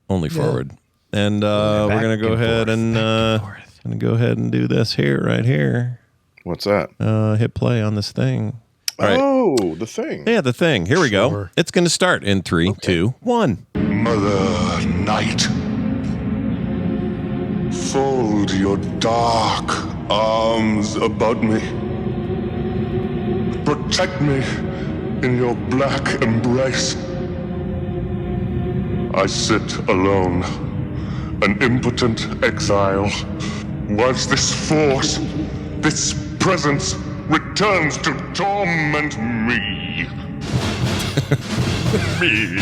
only forward. And we're going to go ahead and do this here, right here. What's that? Hit play on this thing. All right. Oh, the thing. Yeah, the thing. Here we go. It's going to start in 3, 2, 1. Mother Night, fold your dark arms about me. Protect me in your black embrace. I sit alone, an impotent exile, whilst this force, this presence, returns to torment me. Me.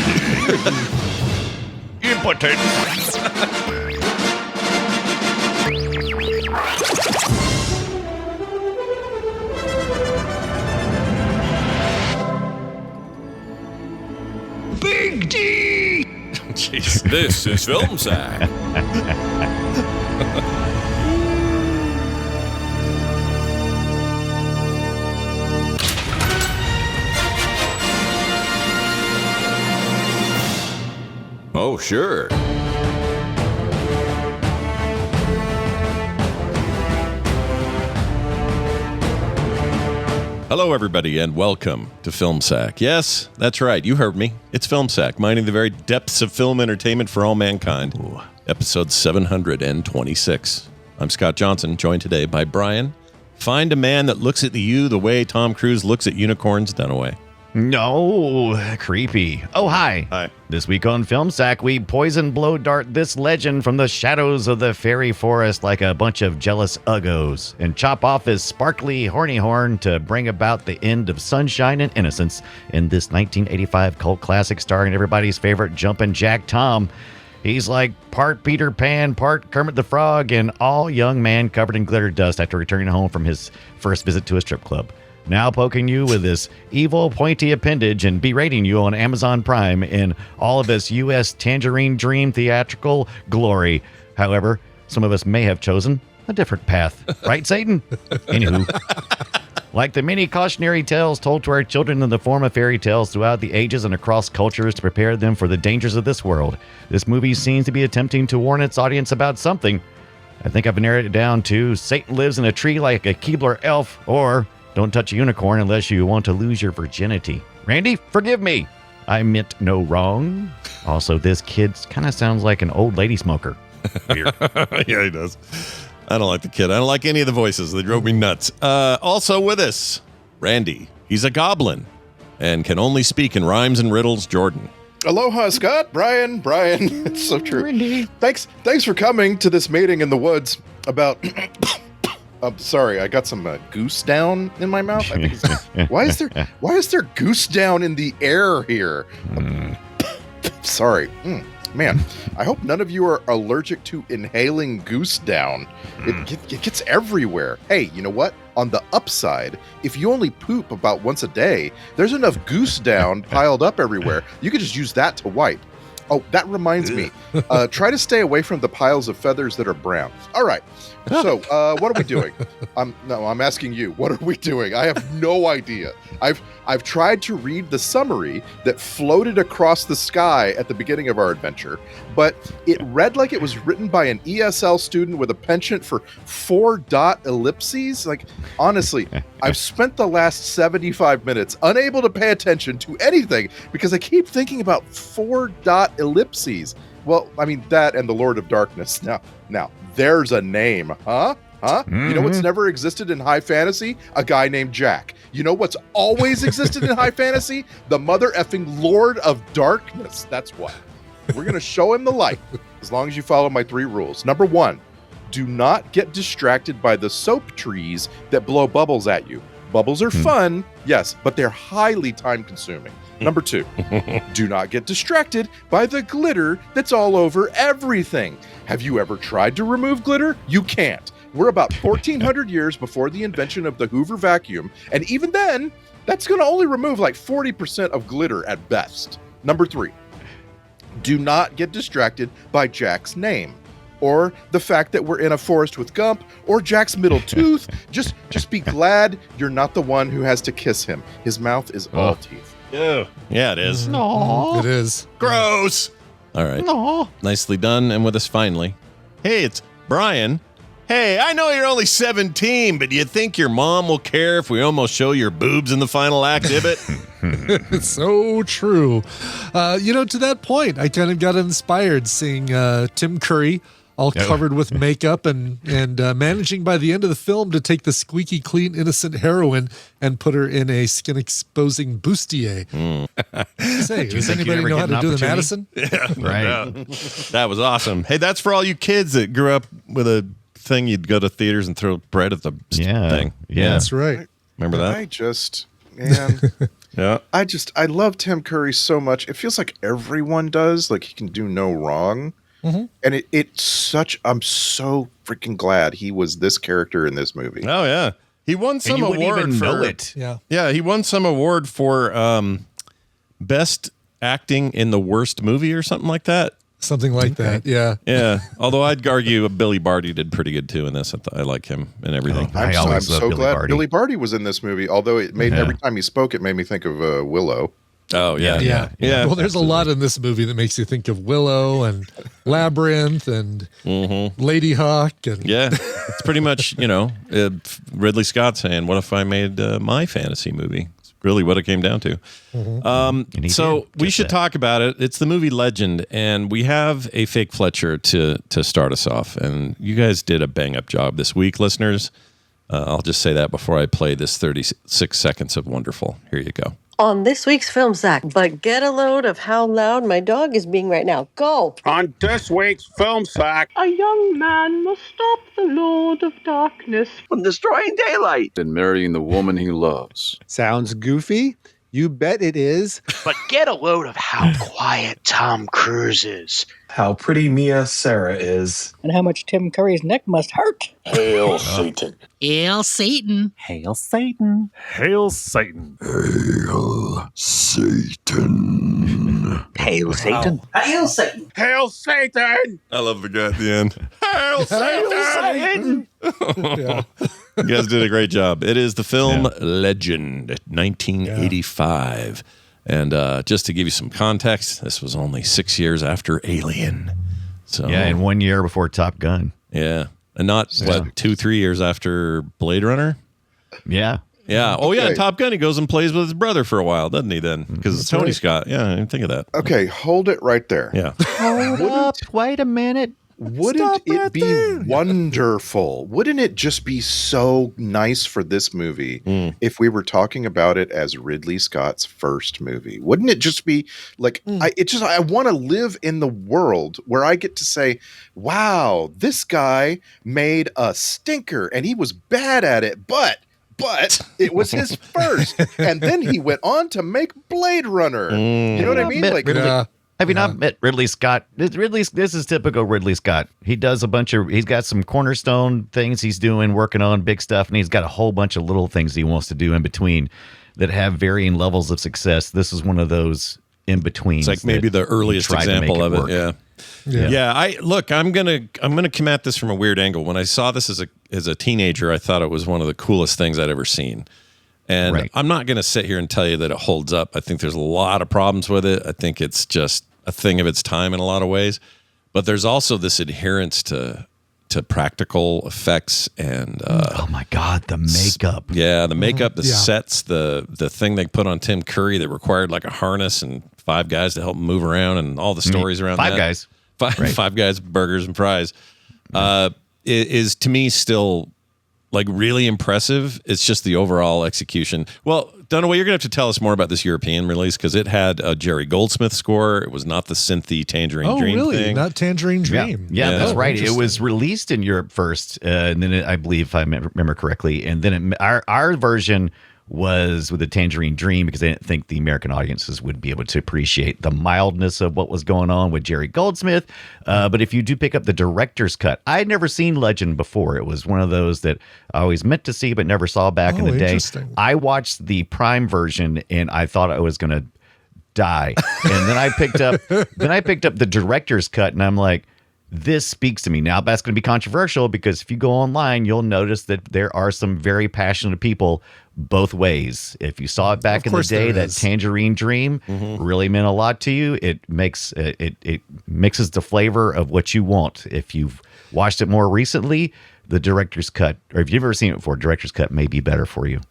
Impotent. Big D! Jeez. This is Film Sack. Oh, sure. Hello, everybody, and welcome to Film Sack. Yes, that's right. You heard me. It's Film Sack, mining the very depths of film entertainment for all mankind. Ooh. Episode 726. I'm Scott Johnson, joined today by Brian. Find a man that looks at you the way Tom Cruise looks at unicorns. Dunaway. No, creepy. Oh, hi. Hi. This week on Film Sack, we poison blow dart this legend from the shadows of the fairy forest like a bunch of jealous uggos and chop off his sparkly horny horn to bring about the end of sunshine and innocence in this 1985 cult classic starring everybody's favorite Jumpin' Jack Tom. He's like part Peter Pan, part Kermit the Frog, and all young man covered in glitter dust after returning home from his first visit to a strip club. Now poking you with this evil, pointy appendage and berating you on Amazon Prime in all of its U.S. Tangerine Dream theatrical glory. However, some of us may have chosen a different path. Right, Satan? Anywho, like the many cautionary tales told to our children in the form of fairy tales throughout the ages and across cultures to prepare them for the dangers of this world, this movie seems to be attempting to warn its audience about something. I think I've narrowed it down to Satan lives in a tree like a Keebler elf, or don't touch a unicorn unless you want to lose your virginity. Randy, forgive me. I meant no wrong. Also, this kid kind of sounds like an old lady smoker. Weird. Yeah, he does. I don't like the kid. I don't like any of the voices. They drove me nuts. Also with us, Randy. He's a goblin and can only speak in rhymes and riddles. Jordan. Aloha, Scott. Brian. It's so true. Randy. Thanks for coming to this meeting in the woods about... I'm sorry, I got some goose down in my mouth. I think why is there goose down in the air here? Sorry. Man, I hope none of you are allergic to inhaling goose down. It gets everywhere. Hey, you know what? On the upside, if you only poop about once a day, there's enough goose down piled up everywhere. You could just use that to wipe. Oh, that reminds me. Try to stay away from the piles of feathers that are brown. All right. So, what are we doing? I'm asking you. What are we doing? I have no idea. I've tried to read the summary that floated across the sky at the beginning of our adventure, but it read like it was written by an ESL student with a penchant for 4-dot ellipses. Like, honestly, I've spent the last 75 minutes unable to pay attention to anything because I keep thinking about 4-dot ellipses. Well, I mean, that and the Lord of Darkness. Now, there's a name, huh? Mm-hmm. You know what's never existed in high fantasy? A guy named Jack. You know what's always existed in high fantasy? The mother effing Lord of Darkness. That's what. We're going to show him the light, as long as you follow my 3 rules. Number 1, do not get distracted by the soap trees that blow bubbles at you. Bubbles are fun, yes, but they're highly time-consuming. Number 2, do not get distracted by the glitter that's all over everything. Have you ever tried to remove glitter? You can't. We're about 1,400 years before the invention of the Hoover vacuum, and even then, that's going to only remove like 40% of glitter at best. Number 3, do not get distracted by Jack's name, or the fact that we're in a forest with Gump, or Jack's middle tooth. Just be glad you're not the one who has to kiss him. His mouth is all teeth. Ew. Yeah, it is. Aww. It is. Gross. All right. Aw. Nicely done. And with us finally. Hey, it's Brian. Hey, I know you're only 17, but do you think your mom will care if we almost show your boobs in the final act, Ibbot? It's so true. To that point, I kind of got inspired seeing Tim Curry all covered with makeup and managing by the end of the film to take the squeaky clean innocent heroine and put her in a skin exposing bustier. Say, does anybody know how to do the Madison? Yeah, Right. That was awesome. Hey, that's for all you kids that grew up with a thing you'd go to theaters and throw bread at the thing. Yeah. That's right. Remember that? Yeah. I love Tim Curry so much. It feels like everyone does. Like he can do no wrong. Mm-hmm. And I'm so freaking glad he was this character in this movie. Oh yeah, he won some award for know it. Yeah, he won some award for best acting in the worst movie or something like that. Something like that. Yeah. Yeah. Although I'd argue Billy Barty did pretty good too in this. I like him and everything. I'm so glad Billy Barty was in this movie. Although it made every time he spoke, it made me think of Willow. Oh yeah. Well, there's a lot in this movie that makes you think of Willow and Labyrinth and Lady Hawk and it's pretty much Ridley Scott saying, "What if I made my fantasy movie?" It's really what it came down to. So we should talk about it. It's the movie Legend, and we have a fake Fletcher to start us off. And you guys did a bang up job this week, listeners. I'll just say that before I play this 36 seconds of wonderful. Here you go. On this week's Film Sack, but get a load of how loud my dog is being right now. Go! On this week's Film Sack, a young man must stop the Lord of Darkness from destroying daylight and marrying the woman he loves. Sounds goofy? You bet it is. But get a load of how quiet Tom Cruise is. How pretty Mia Sara is. And how much Tim Curry's neck must hurt. Hail Satan. Hail Satan. Hail Satan. Hail Satan. Hail Satan. Hail Satan. Hail Satan. Hail Satan. I love the guy at the end. Hail Satan. Yeah. You guys did a great job. It is the film Legend, 1985. And just to give you some context, this was only 6 years after Alien. So and 1 year before Top Gun. Yeah. And not, 2-3 years after Blade Runner? Yeah. Yeah. Oh, yeah. Top Gun, he goes and plays with his brother for a while, doesn't he, then? Because it's Tony Scott. Yeah, I didn't think of that. Okay, hold it right there. Yeah. Hold up. Wait a minute. Wouldn't it be wonderful? Wouldn't it just be so nice for this movie if we were talking about it as Ridley Scott's first movie? Wouldn't it just be like I want to live in the world where I get to say, wow, this guy made a stinker and he was bad at it, but it was his first. And then he went on to make Blade Runner. You know what I mean? Like Have you not met Ridley Scott? This is typical Ridley Scott. He does he's got some cornerstone things he's doing, working on big stuff, and he's got a whole bunch of little things he wants to do in between that have varying levels of success. This is one of those in betweens. It's like maybe the earliest example of it. Yeah. I'm gonna come at this from a weird angle. When I saw this as a teenager, I thought it was one of the coolest things I'd ever seen. And I'm not going to sit here and tell you that it holds up. I think there's a lot of problems with it. I think it's just a thing of its time in a lot of ways. But there's also this adherence to practical effects and oh my God, the makeup. Yeah, the makeup, the sets, the thing they put on Tim Curry that required like a harness and 5 guys to help him move around and all the stories around that. 5 guys. Five guys, burgers and fries. Is to me still like really impressive. It's just the overall execution. Well, Dunaway, you're going to have to tell us more about this European release because it had a Jerry Goldsmith score. It was not the synthy Tangerine Dream really? thing. Not Tangerine Dream. Yeah, that's right. It was released in Europe first, and then I believe, if I remember correctly, and then our version was with the Tangerine Dream because I didn't think the American audiences would be able to appreciate the mildness of what was going on with Jerry Goldsmith. But if you do pick up the director's cut, I'd never seen Legend before. It was one of those that I always meant to see but never saw back in the day. I watched the Prime version and I thought I was going to die. And then I picked up the director's cut and I'm like, this speaks to me. Now, that's going to be controversial because if you go online, you'll notice that there are some very passionate people both ways. If you saw it back in the day, that Tangerine Dream really meant a lot to you. It makes it mixes the flavor of what you want. If you've watched it more recently, the director's cut, or if you've ever seen it before, director's cut may be better for you.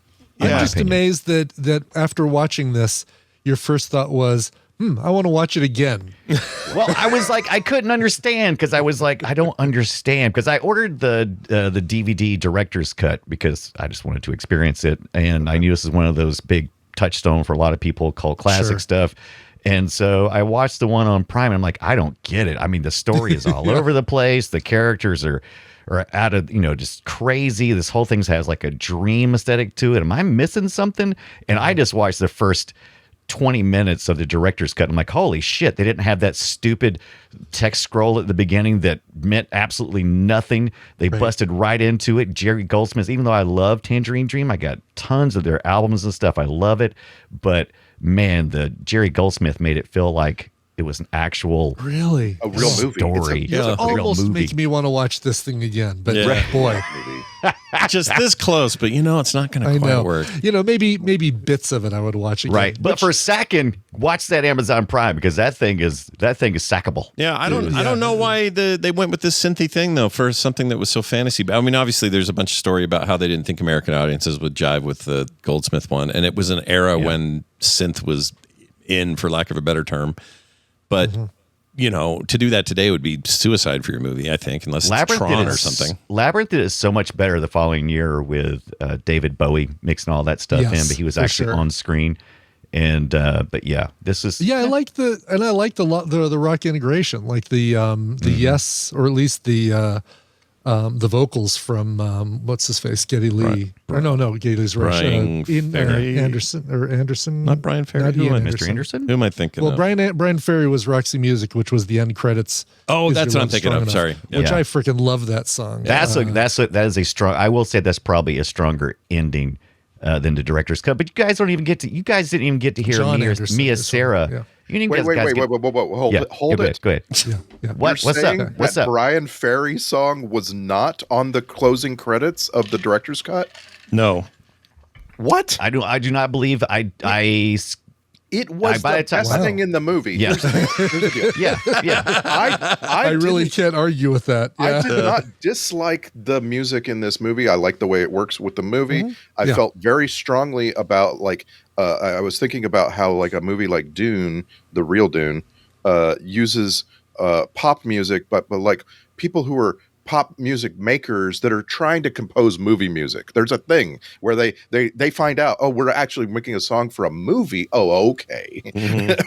I'm just amazed that after watching this, your first thought was, I want to watch it again. Well, I was like, I couldn't understand because I was like, I don't understand, because I ordered the DVD director's cut because I just wanted to experience it, and I knew this is one of those big touchstone for a lot of people, cult classic stuff. And so I watched the one on Prime, and I'm like, I don't get it. I mean, the story is all over the place. The characters are out of, just crazy. This whole thing has like a dream aesthetic to it. Am I missing something? And I just watched the first 20 minutes of the director's cut. I'm like, holy shit, they didn't have that stupid text scroll at the beginning that meant absolutely nothing. They busted right into it. Jerry Goldsmith, even though I love Tangerine Dream, I got tons of their albums and stuff. I love it. But man, the Jerry Goldsmith made it feel like it was an actual a real movie story. It's almost making me want to watch this thing again, but boy, just this close, but it's not going to quite work. Maybe bits of it I would watch again. Right, but for a second, watch that Amazon Prime, because that thing is sackable. Yeah, I don't know why they went with this synthy thing though for something that was so fantasy. I mean, obviously there's a bunch of story about how they didn't think American audiences would jive with the Goldsmith one, and it was an era when synth was in, for lack of a better term. But, to do that today would be suicide for your movie, I think, unless it's Tron or something. Labyrinth did it so much better the following year with David Bowie mixing all that stuff in, but he was actually on screen. And but yeah, this is I like the rock integration, like the yes, or at least the vocals from what's his face, Geddy Lee. Geddy Lee's right. Anderson. Not Brian Ferry. Mr. Anderson. Who am I thinking? Well, Brian Ferry was Roxy Music, which was the end credits. Oh, that's what I'm thinking of. Sorry, which I freaking love that song. That is a strong. I will say that's probably a stronger ending than the director's cut. But you guys didn't even get to hear Mia Sara. Yeah. Wait, hold it. Go ahead. Yeah. What's up? What's up? Brian Ferry song was not on the closing credits of the director's cut? No. What? I do not believe it was the best thing in the movie. Yeah. Here's the deal. Yeah. I really can't argue with that. Yeah. I did not dislike the music in this movie. I like the way it works with the movie. I felt very strongly about I was thinking about how like a movie like Dune, the real Dune, uses pop music, but like people who are pop music makers that are trying to compose movie music. There's a thing where they find out, we're actually making a song for a movie. Oh, okay.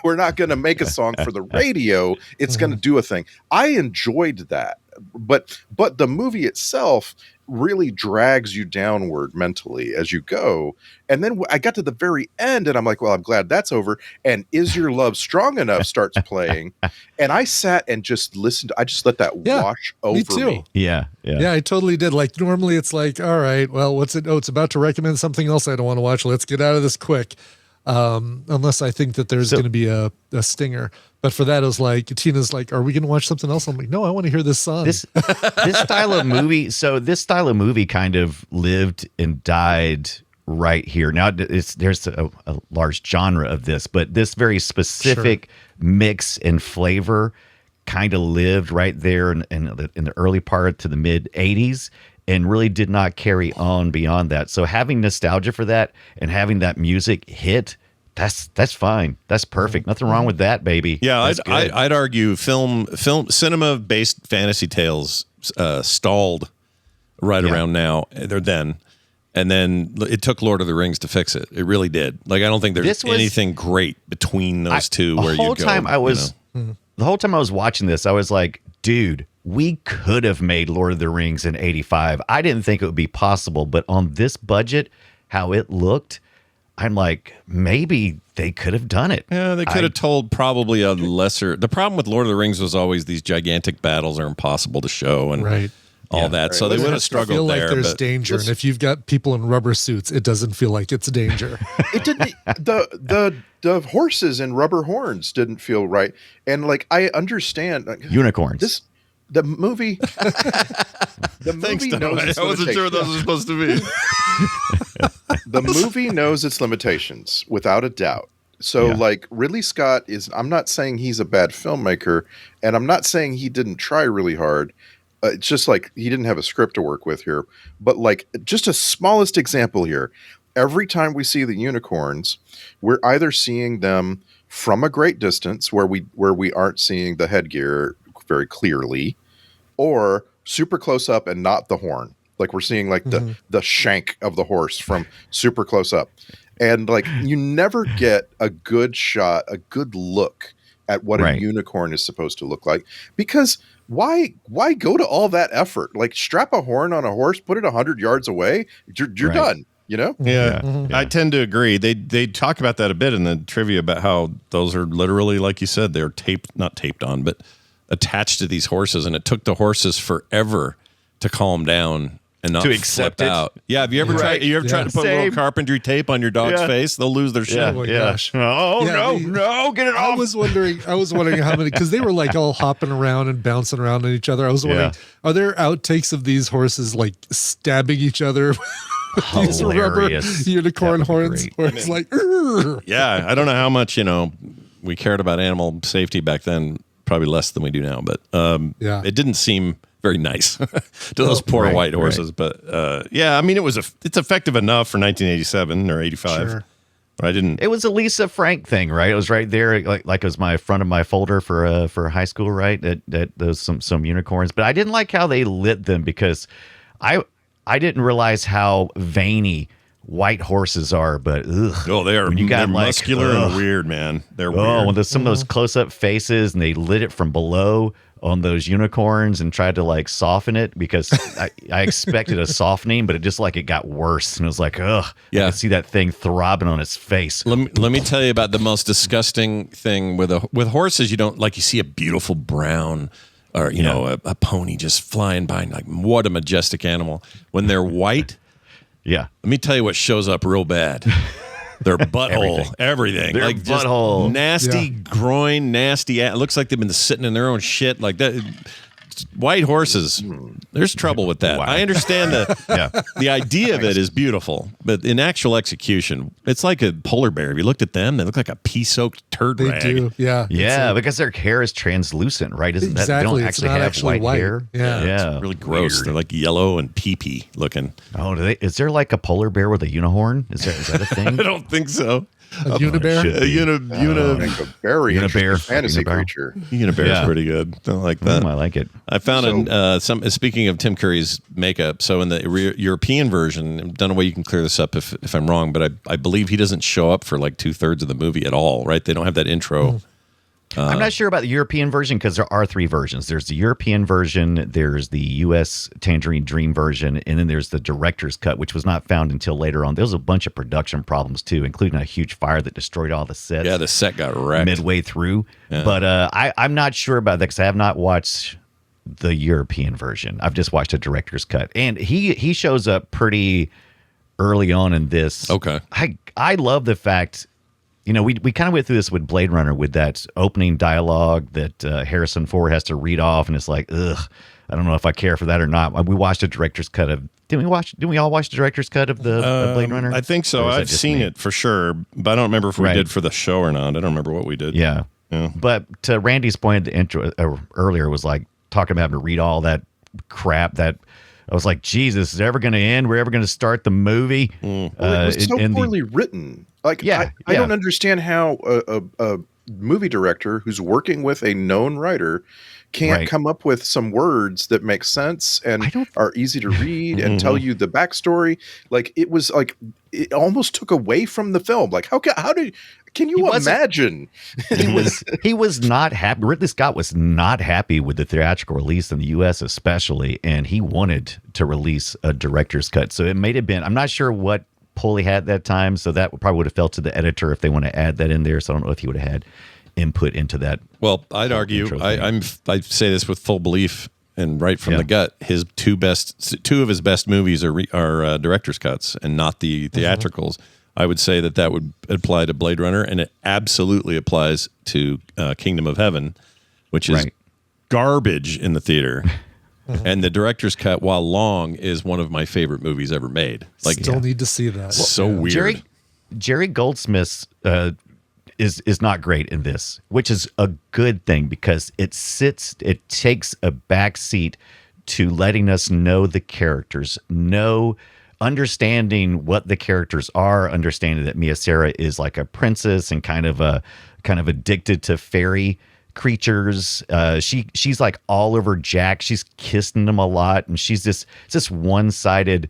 We're not going to make a song for the radio. It's going to do a thing. I enjoyed that. But the movie itself really drags you downward mentally as you go. And then I got to the very end and I'm like, well, I'm glad that's over. And Is Your Love Strong Enough starts playing. And I sat and just listened. I just let that wash over me. Yeah. I totally did. Like normally it's like, all right, well, what's it? Oh, it's about to recommend something else I don't want to watch. Let's get out of this quick. Unless I think that there's going to be a stinger. But for that, it was like, Tina's like, are we going to watch something else? I'm like, no, I want to hear this song. This style of movie kind of lived and died right here. Now there's a large genre of this, but this very specific mix and flavor kind of lived right there in the early part to the mid 80s. And really did not carry on beyond that. So having nostalgia for that and having that music hit, that's fine. That's perfect. Nothing wrong with that, baby. Yeah, I'd argue cinema-based fantasy tales stalled around now. And then it took Lord of the Rings to fix it. It really did. Like I don't think there's anything great between those two. The whole time I was watching this, I was like, dude, we could have made Lord of the Rings in 85. I didn't think it would be possible, but on this budget, how it looked, I'm like, maybe they could have done it. Yeah, they could have told probably a lesser. The problem with Lord of the Rings was always these gigantic battles are impossible to show and all that. So they would have struggled there. I feel like there's danger, and if you've got people in rubber suits, it doesn't feel like it's danger. It didn't. The horses and rubber horns didn't feel right, and like I understand unicorns. The movie. The movie knows. I wasn't sure what those were supposed to be. The movie knows its limitations without a doubt. So like Ridley Scott I'm not saying he's a bad filmmaker, and I'm not saying he didn't try really hard. It's just like he didn't have a script to work with here. But like just a smallest example here. Every time we see the unicorns, we're either seeing them from a great distance where we aren't seeing the headgear very clearly, or super close up and not the horn. Like we're seeing like the shank of the horse from super close up. And like you never get a good shot, a good look at what a unicorn is supposed to look like, because why go to all that effort? Like strap a horn on a horse, put it 100 yards away, you're done. You know? Yeah. I tend to agree. They talk about that a bit in the trivia about how those are literally, like you said, they're not taped on, but attached to these horses, and it took the horses forever to calm down and not to accept flip it. out. Yeah, have you ever tried to put a little carpentry tape on your dog's face? They'll lose their shit. Oh my gosh. No, get it off. I was wondering how many, because they were like all hopping around and bouncing around on each other. I was wondering, are there outtakes of these horses like stabbing each other? These rubber unicorn horns where it's like, yeah, I don't know how much, we cared about animal safety back then, probably less than we do now, but it didn't seem very nice to those poor white horses. But I mean, it's effective enough for 1987 or 85. Sure. It was a Lisa Frank thing, right? It was right there, like it was my front of my folder for high school, right? That those some unicorns, but I didn't like how they lit them, because I didn't realize how veiny white horses are. But they are. They're muscular and weird, man. They're weird. When there's some of those close up faces, and they lit it from below on those unicorns and tried to like soften it, because I expected a softening, but it got worse, and it was like, I could see that thing throbbing on its face. Let me tell you about the most disgusting thing with horses. You don't like, you see a beautiful brown, or a pony just flying by, like what a majestic animal. When they're white, let me tell you what shows up real bad. Their butthole, everything. Their like butthole. Just nasty groin, nasty. It looks like they've been sitting in their own shit like that. White horses, there's trouble with that. Wow. I understand the idea of it is beautiful, but in actual execution, it's like a polar bear. If you looked at them, they look like a pea-soaked turd rag. They do, yeah, because their hair is translucent, right? Isn't that they don't actually have white hair? Yeah, it's really gross. Weird. They're like yellow and pee-pee looking. Oh, is there like a polar bear with a unicorn? Is that a thing? I don't think so. A unibear? A very interesting fantasy creature. Unibear is pretty good. I like that. I like it. I found speaking of Tim Curry's makeup, so in the European version, I don't know why you can clear this up if I'm wrong, but I believe he doesn't show up for like 2/3 of the movie at all, right? They don't have that intro. I'm not sure about the European version, because there are 3 versions. There's the European version, there's the U.S. Tangerine Dream version, and then there's the director's cut, which was not found until later on. There was a bunch of production problems, too, including a huge fire that destroyed all the sets. Yeah, the set got wrecked midway through. Yeah. But I'm not sure about that, because I have not watched the European version. I've just watched a director's cut. And he shows up pretty early on in this. Okay. I love the fact... we kind of went through this with Blade Runner, with that opening dialogue that Harrison Ford has to read off, and it's like, I don't know if I care for that or not. We watched a director's cut of. Didn't we all watch the director's cut of the Blade Runner? I think so. I've seen it for sure, but I don't remember if we did for the show or not. I don't remember what we did. Yeah. But to Randy's point, the intro earlier was like talking about having to read all that crap that. I was like, Jesus, is it ever going to end? We're ever going to start the movie? Well, it was so poorly written. Like, I don't understand how a movie director who's working with a known writer can't come up with some words that make sense and are easy to read and tell you the backstory. Like, it was like, it almost took away from the film. Like, can you imagine? He was not happy. Ridley Scott was not happy with the theatrical release in the U.S. especially, and he wanted to release a director's cut. So it may have been, I'm not sure what pull he had at that time, so that probably would have fell to the editor if they want to add that in there. So I don't know if he would have had input into that. Well, I'd argue, I say this with full belief and right from the gut, his two of his best movies are director's cuts and not the theatricals. I would say that would apply to Blade Runner, and it absolutely applies to Kingdom of Heaven, which is garbage in the theater. And the director's cut, while long, is one of my favorite movies ever made. Like, Still need to see that. so weird. Jerry Goldsmith's is not great in this, which is a good thing because it takes a back seat to letting us know the characters, understanding what the characters are, understanding that Mia Sara is like a princess and kind of addicted to fairy creatures. She's like all over Jack. She's kissing him a lot, and she's this one-sided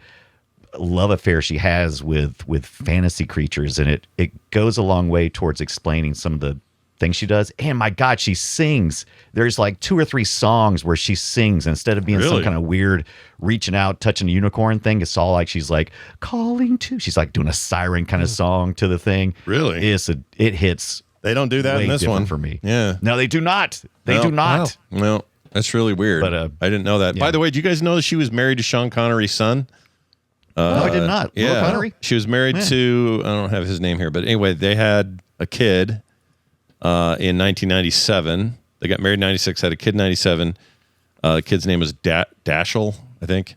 love affair she has with fantasy creatures, and it goes a long way towards explaining some of the things she does. And my God, she sings. There's like 2 or 3 songs where she sings, and instead of being some kind of weird reaching out, touching a unicorn thing, it's all like she's like calling to. She's like doing a siren kind of song to the thing. Really, it hits. They don't do that in this one for me. Yeah, no, they do not. They do not. Wow. Well, that's really weird. But I didn't know that. Yeah. By the way, do you guys know that she was married to Sean Connery's son? No, I did not. Yeah, Connery? She was married to, I don't have his name here, but anyway, they had a kid in 1997. They got married in 96, had a kid in 97. The kid's name was Dashel, I think.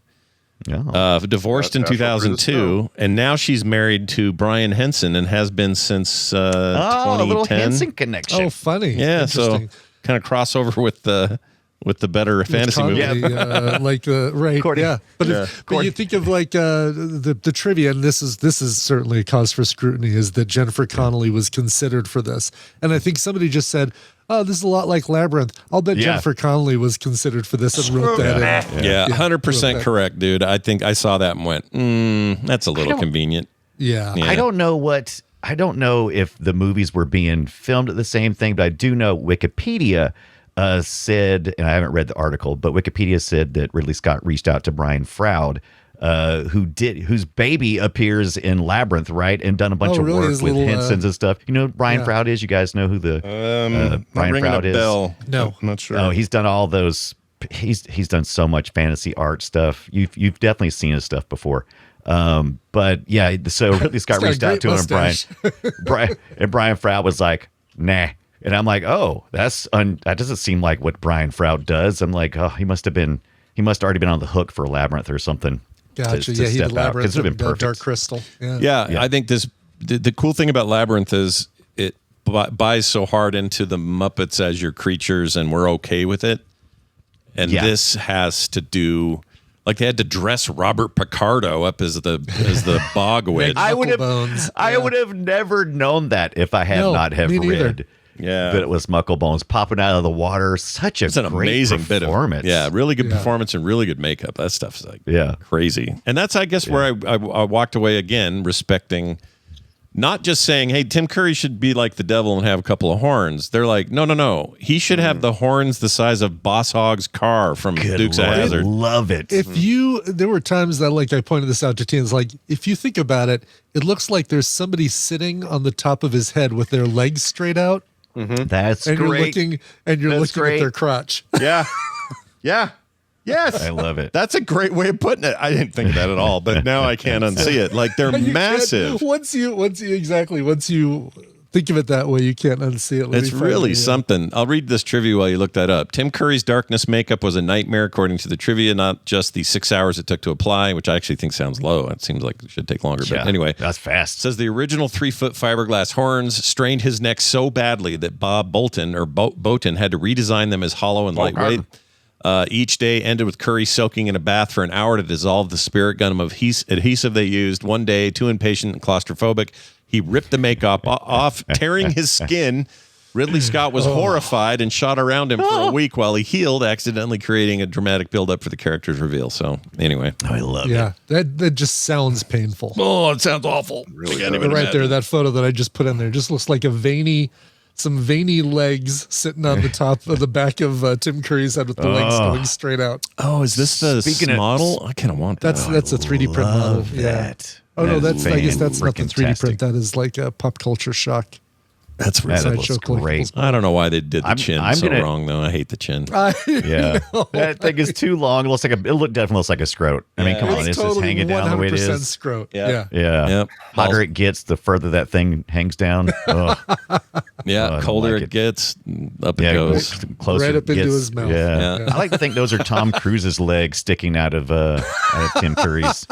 Yeah. Divorced in 2002, and now she's married to Brian Henson and has been since 2010. A little Henson connection. Oh, funny. Yeah, so kind of crossover with the better fantasy movie. Right. Courtney. Yeah. But you think of like the trivia, and this is certainly a cause for scrutiny, is that Jennifer Connelly was considered for this. And I think somebody just said, oh, this is a lot like Labyrinth. I'll bet Jennifer Connelly was considered for this and wrote that in. Yeah, 100% correct, dude. I think I saw that and went, that's a little convenient. Yeah. I don't know if the movies were being filmed at the same thing, but I do know Wikipedia said, and I haven't read the article, but Wikipedia said that Ridley Scott reached out to Brian Froud, whose baby appears in Labyrinth, right, and done a bunch of work with Henson's and stuff. You know who Brian Froud is? You guys know who the Brian Froud is? Bell. No, I'm not sure. Oh, he's done all those. He's done so much fantasy art stuff. You've definitely seen his stuff before. But yeah, so Ridley Scott reached out to him, and Brian Froud was like, nah. And I'm like, oh, that doesn't seem like what Brian Froud does. I'm like, oh, he must already been on the hook for Labyrinth or something. Gotcha. He did Labyrinth and Dark Crystal. Yeah, I think the cool thing about Labyrinth is it buys so hard into the Muppets as your creatures, and we're okay with it. And this has to do. Like they had to dress Robert Picardo up as the bog witch. I would have never known that if I had not have read. Yeah, that it was Mucklebones popping out of the water. It's an amazing performance. Bit of really good performance and really good makeup. That stuff's like crazy. And that's I guess where I walked away again respecting, not just saying, hey, Tim Curry should be like the devil and have a couple of horns. They're like, no, he should have the horns the size of Boss Hogg's car from Dukes of Hazzard. I love it. There were times that, like I pointed this out to teens, like if you think about it, it looks like there's somebody sitting on the top of his head with their legs straight out. Mm-hmm. That's and great. You're looking at their crotch. Yeah. Yes. I love it. That's a great way of putting it. I didn't think of that at all, but now I can't unsee it. Like they're massive. Once you think of it that way, you can't unsee it. It's really something. I'll read this trivia while you look that up. Tim Curry's darkness makeup was a nightmare, according to the trivia, not just the 6 hours it took to apply, which I actually think sounds low. It seems like it should take longer. But anyway. That's fast. It says the original 3-foot fiberglass horns strained his neck so badly that Bob Bolton had to redesign them as hollow and lightweight. Each day ended with Curry soaking in a bath for an hour to dissolve the spirit gum of adhesive they used. One day, too impatient and claustrophobic, he ripped the makeup off, tearing his skin. Ridley Scott was horrified and shot around him for a week while he healed, accidentally creating a dramatic buildup for the character's reveal. So anyway. I love it. Yeah, that just sounds painful. Oh, it sounds awful. Really right there, that photo that I just put in there just looks like some veiny legs sitting on the top of the back of Tim Curry's head with the legs going straight out. Oh, is this the model? I kind of want that. That's a 3D print model. That. Oh no, I guess that's not the 3D print. That is like a pop culture shock. That's right. That Sideshow looks great. collectibles. I don't know why they did the chin I'm so gonna- wrong, though. I hate the chin. Yeah, that thing is too long. It looks like definitely looks like a scroat. I mean, Yeah. come on, It's it's just totally hanging down the way it 100% is. scrote. Yeah. Yeah. Yep. Hotter it gets, the further that thing hangs down. Ugh. Yeah, I don't colder like it it. gets, up it Yeah, goes. closer Right it up into gets. his mouth. Yeah. Yeah. I like to think those are Tom Cruise's legs sticking out of Tim Curry's.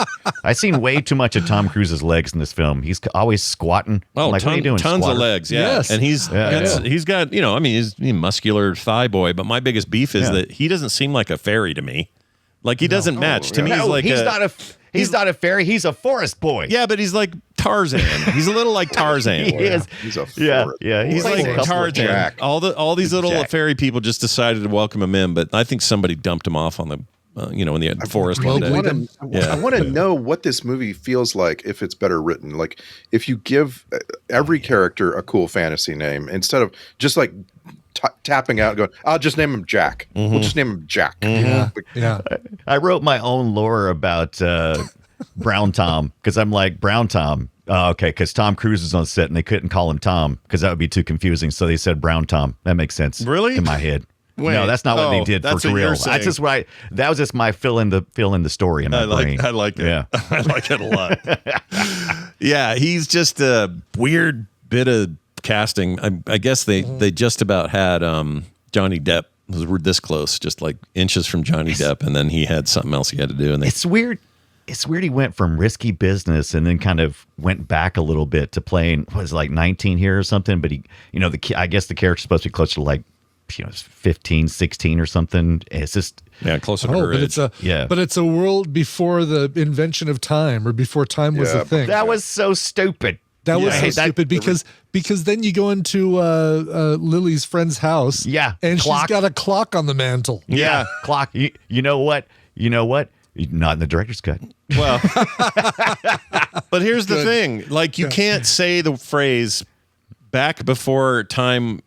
I've seen way too much of Tom Cruise's legs in this film. He's always squatting. Oh, I'm like, what are you doing, tons squatter? of legs, yeah. Yes. And he's Yeah. he's got, I mean, he's a muscular thigh boy, but my biggest beef is Yeah. that he doesn't seem like a fairy to me. Like, he doesn't match. To me, he's No, like he's not a fairy. He's a forest boy. yeah, but he's like Tarzan. He's a little like Tarzan. He is. He's a Yeah, forest yeah. boy. He's He's like like a couple of Tarzan. Jack. All these little Jack. fairy people just decided to welcome him in, but I think somebody dumped him off on the in the forest one day. I want to know what this movie feels like if it's better written. Like if you give every character a cool fantasy name instead of just like tapping out and going, I'll just name him Jack. We'll just name him Jack. Yeah. Yeah. I wrote my own lore about Brown Tom because I'm like, Brown Tom. Okay, because Tom Cruise is on set and they couldn't call him Tom because that would be too confusing. So they said Brown Tom. That makes sense. Really? In my head. Wait. No, that's not what they Oh, did that's for what you're real. saying. That's just right. That was just my fill in the story in my brain. I like it. Yeah. I like it a lot. Yeah, he's just a weird bit of casting. I guess they just about had Johnny Depp was this close, just like inches from Johnny Depp, and then he had something else he had to do. And It's weird. It's weird he went from Risky Business and then kind of went back a little bit to playing, what is it, like 19 here or something. But he, I guess the character's supposed to be closer to like, 15, 16 or something. It's just closer to her but age. it's a world before the invention of time or before time was a thing. that was so stupid. That was Yeah. so That- stupid because then you go into Lily's friend's house, and clock. she's got a clock on the mantle. Yeah, clock. You know what? Not in the director's cut. Well, but here's the thing: like, you can't say the phrase "back before time."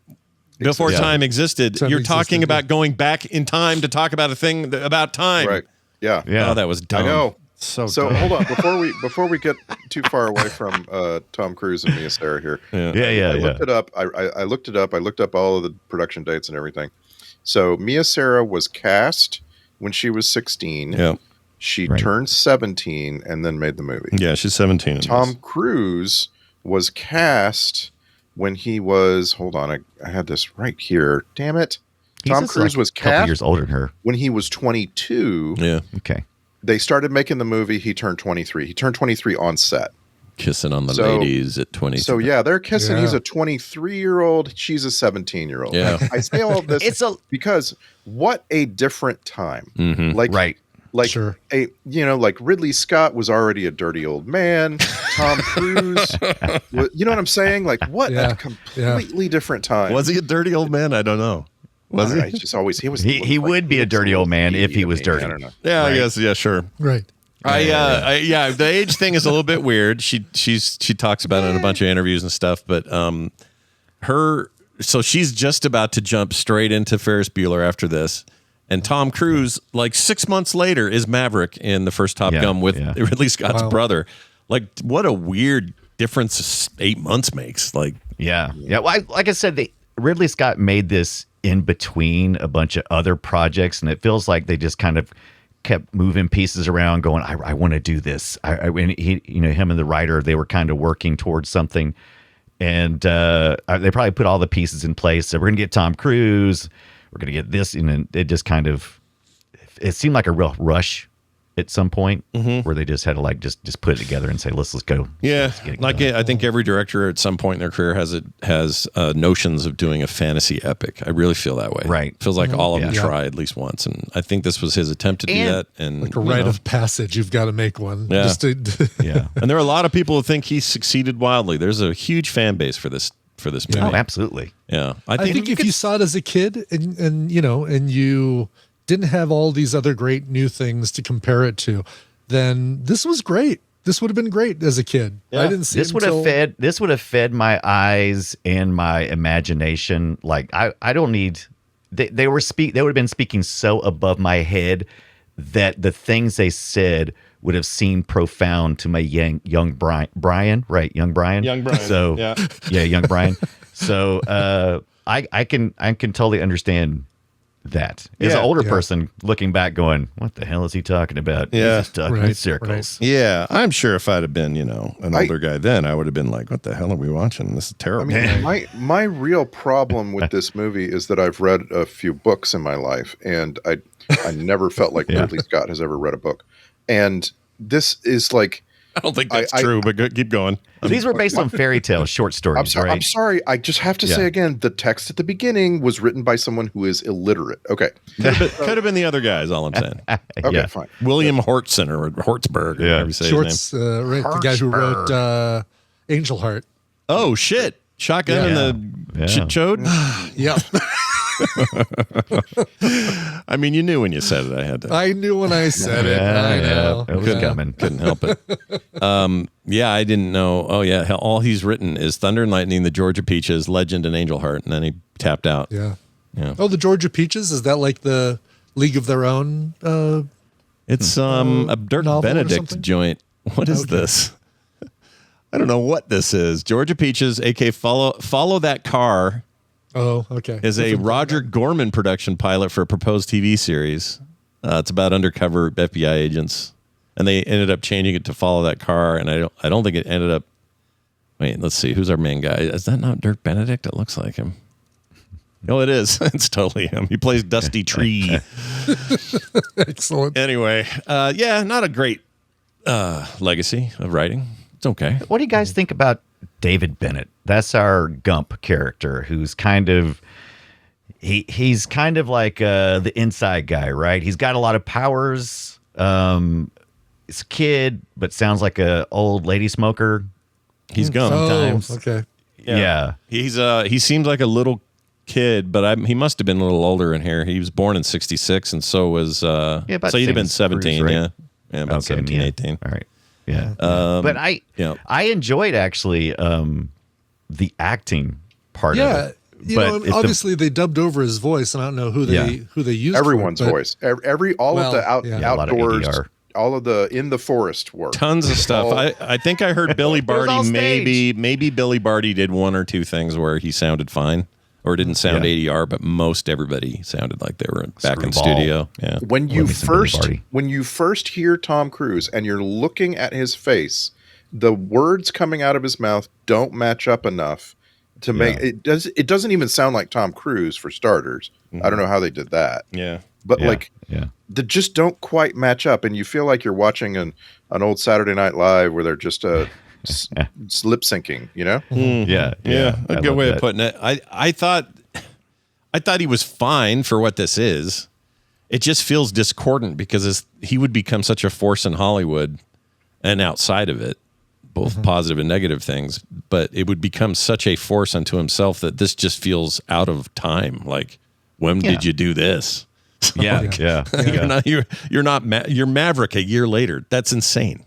Before time existed, you're talking about going back in time to talk about a thing about time. Right. Yeah. Oh, that was dumb. I know. So hold on before we get too far away from Tom Cruise and Mia Sara here. Yeah. I looked it up. I looked it up. I looked up all of the production dates and everything. So Mia Sara was cast when she was 16. Yeah. She turned 17 and then made the movie. Yeah, she's 17. in Tom this. Cruise was cast when he was. Hold on, I had this right here. Damn it! He's Tom just Cruise like was a couple cast years older than her. when he was 22. Yeah. Okay. They started making the movie. He turned 23. He turned 23 on set. Kissing on the So- ladies at 20. So yeah, they're kissing. Yeah. He's a 23-year-old. She's a 17-year-old. Yeah. I say all of this because what a different time. Mhm. Like Right. like Sure. like Ridley Scott was already a dirty old man. Tom Cruise, you know what I'm saying? Like what Yeah. a completely different time. Was he a dirty old man? I don't know. Was he? He's just always he was. He would be a dirty old man if he was dirty. I don't know. Yeah, I guess. Yeah, sure. Right. The age thing is a little bit weird. She talks about it in a bunch of interviews and stuff, but so she's just about to jump straight into Ferris Bueller after this. And Tom Cruise, like 6 months later, is Maverick in the first Top Gun with Ridley Scott's brother. Like, what a weird difference 8 months makes. Like, Yeah. Well, like I said, Ridley Scott made this in between a bunch of other projects, and it feels like they just kind of kept moving pieces around, going, "I want to do this." And he, him and the writer, they were kind of working towards something, and they probably put all the pieces in place. So we're gonna get Tom Cruise, we're gonna get this, and it just kind of, it seemed like a real rush at some point where they just had to like just put it together and say, let's go. yeah, Let's get it like going. I think every director at some point in their career has notions of doing a fantasy epic. I really feel that way. Right. Feels like all of them Yeah. try at least once, and I think this was his attempt to do And that. And Like a rite of passage. You've got to make one. Yeah. Just to, Yeah. and there are a lot of people who think he succeeded wildly. There's a huge fan base for this movie. Oh, absolutely. Yeah, I think if you saw it as a kid and you didn't have all these other great new things to compare it to, then this was great. This would have been great as a kid. I didn't see This it would until, have fed my eyes and my imagination. Like I don't need. They would have been speaking so above my head that the things they said would have seemed profound to my young Brian, right? Young Brian. Young Brian, So yeah. young Brian. So I can totally understand that. As an Yeah, older person looking back going, what the hell is he talking about? Yeah. He's just talking in circles. Yeah, I'm sure if I'd have been, an older guy then, I would have been like, what the hell are we watching? This is terrible. I mean, my real problem with this movie is that I've read a few books in my life, and I never felt like Ridley Scott has ever read a book. And this is like, I don't think that's true, but keep going. These were based on fairy tales, short stories, right? I'm sorry. I just have to say again, the text at the beginning was written by someone who is illiterate. Okay. Could have been the other guys, all I'm saying. Okay, fine. William Hortson or Hortzberg, or whatever you say Shorts, his name. right, the guy who wrote Angel Heart. Oh, shit. Shotgun and the chode? Yep. I mean, you knew when you said it. I had to. I knew when I said it. I know. It was coming. Couldn't help it. I didn't know. Oh, yeah. All he's written is Thunder and Lightning, The Georgia Peaches, Legend, and Angel Heart. And then he tapped out. Yeah. Yeah. Oh, the Georgia Peaches? Is that like the League of Their Own? It's a Dirk Benedict joint. What is this? I don't know what this is. Georgia Peaches, a.k.a. Follow That Car. Oh, okay. Is a Roger Gorman production pilot for a proposed TV series. It's about undercover FBI agents, and they ended up changing it to Follow That Car. And I don't think it ended up. Wait, let's see. Who's our main guy? Is that not Dirk Benedict? It looks like him. No, it is. It's totally him. He plays Dusty Tree. Excellent. Anyway, not a great legacy of writing. It's okay. What do you guys think about David Bennett? That's our Gump character, who's kind of he's kind of like the inside guy, right? He's got a lot of powers. He's a kid, but sounds like a old lady smoker. He's Gump. Sometimes. Okay. Yeah. He seems like a little kid, but he must have been a little older in here. He was born in 1966, and so was so he'd have been 17, Cruise, right? about 17, 18. All right. Yeah. But I enjoyed actually the acting part of it. Obviously they dubbed over his voice, and I don't know who they used. Everyone's voice. Of the outdoors, all of the in the forest work. Tons of stuff. I think I heard Billy Barty. Maybe Billy Barty did one or two things where he sounded fine. Or didn't sound ADR, but most everybody sounded like they were back in studio. Yeah. When you first hear Tom Cruise and you're looking at his face, the words coming out of his mouth don't match up enough to make it doesn't even sound like Tom Cruise for starters. Mm-hmm. I don't know how they did that. Yeah. But they just don't quite match up, and you feel like you're watching an old Saturday Night Live where they're just lip syncing, you know? Yeah. A good way of putting it. I thought he was fine for what this is. It just feels discordant because he would become such a force in Hollywood and outside of it, both positive and negative things, but it would become such a force unto himself that this just feels out of time. Like, when did you do this? Yeah. You're Maverick a year later. That's insane.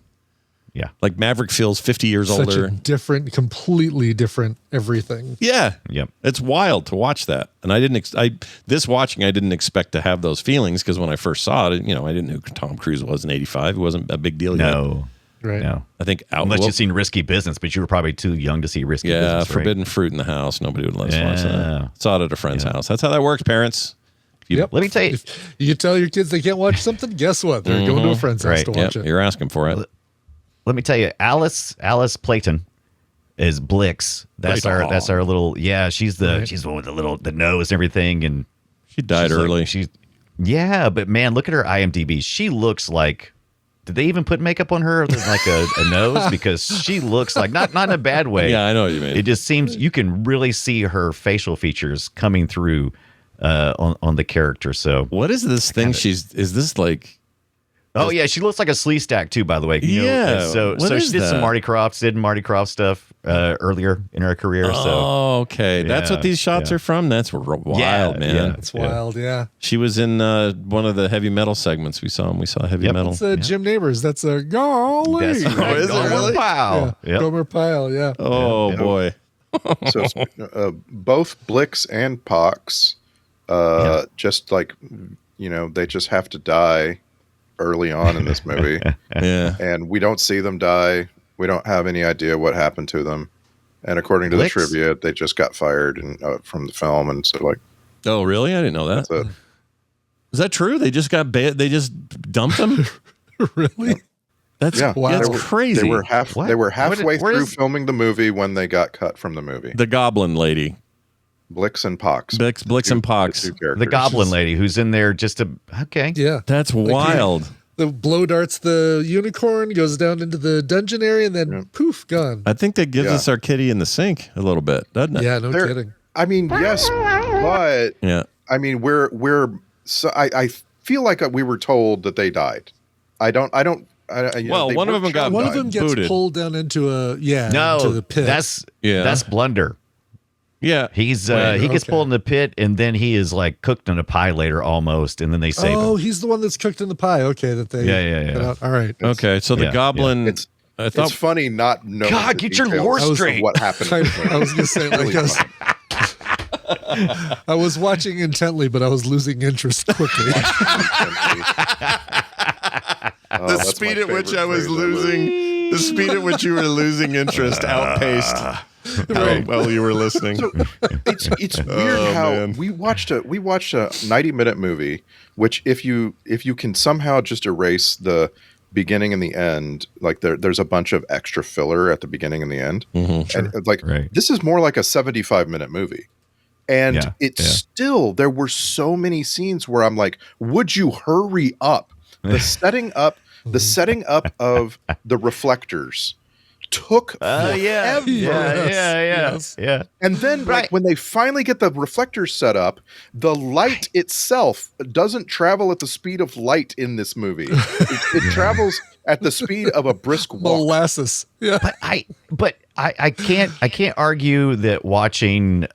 Yeah. Like Maverick feels 50 years Such older. a different, completely different everything. Yeah. Yep. It's wild to watch that. And I didn't expect to have those feelings because when I first saw it, I didn't know who Tom Cruise was in 85. It wasn't a big deal yet. Right. No. I think unless you've seen Risky Business, but you were probably too young to see Risky Business. Yeah, Forbidden Fruit in the house. Nobody would let us watch that. Saw it at a friend's house. That's how that works, parents. Let me tell you. If you tell your kids they can't watch something, guess what? They're going to a friend's house to watch it. You're asking for it. Let me tell you, Alice Playton is Blix. That's our little she's the one with the nose and everything, and she died early. But man, look at her IMDb. She looks like, did they even put makeup on her other than like a nose? Because she looks like not in a bad way. Yeah, I know what you mean. It just seems you can really see her facial features coming through on the character. So what is this thing? Is this like? Oh yeah, she looks like a slee stack too. By the way, So she did some Marty Croft stuff earlier in her career. Okay, that's what these shots are from. That's wild, man. Yeah, it's wild. Yeah, she was in one of the heavy metal segments we saw. We saw heavy metal. It's Jim Neighbors. That's a golly. Is it really? Pile. Gomer Pyle. Yeah. Oh boy. So both Blix and Pox, just like they just have to die early on in this movie. Yeah. And we don't see them die. We don't have any idea what happened to them. And according to Blix? the trivia, they just got fired from the film, and so like, Oh, really? I didn't know that. that's it. Is that true? They just got they just dumped them? Really? That's Wow. that's They were- crazy. They were halfway Where through is- filming the movie when they got cut from the movie. The Goblin Lady, Blix and Pox. Blix and Pox. The Goblin Lady who's in there just to okay. Yeah. That's wild. The blow darts the unicorn, goes down into the dungeon area, and then poof, gone. I think that gives Yeah. us our kitty in the sink a little bit, doesn't it? Yeah, no They're- kidding. I mean, yes, but Yeah. I mean, we're so I feel like we were told that they died. Well, they one of weren't them got shown One of die. them gets booted. pulled down into into No, the pit. that's Blunder. Yeah. He's Wait, he gets okay. pulled in the pit, and then he is like cooked in a pie later almost, and then they save Oh, him. he's the one that's cooked in the pie. Okay, that they Yeah. put out. All right. Okay, so the Yeah, Goblin. It's I it's thought funny not knowing. God, the get your details lore of straight. What happened? I was gonna say, like, Really I was, funny. I was watching intently, but I was losing interest quickly. Oh, the that's speed my at which favorite I was phrase ever. losing, the speed at which you were losing interest outpaced how well you were listening. So it's weird how man. we watched a 90-minute movie, which if you can somehow just erase the beginning and the end, like there's a bunch of extra filler at the beginning and the end, and like this is more like a 75-minute movie. And Yeah, it's still, there were so many scenes where I'm like, would you hurry up? The setting up of the reflectors took forever. Yeah. And then like when they finally get the reflectors set up, the light itself doesn't travel at the speed of light in this movie. It travels at the speed of a brisk walk. Molasses. Yeah. But I can't argue that watching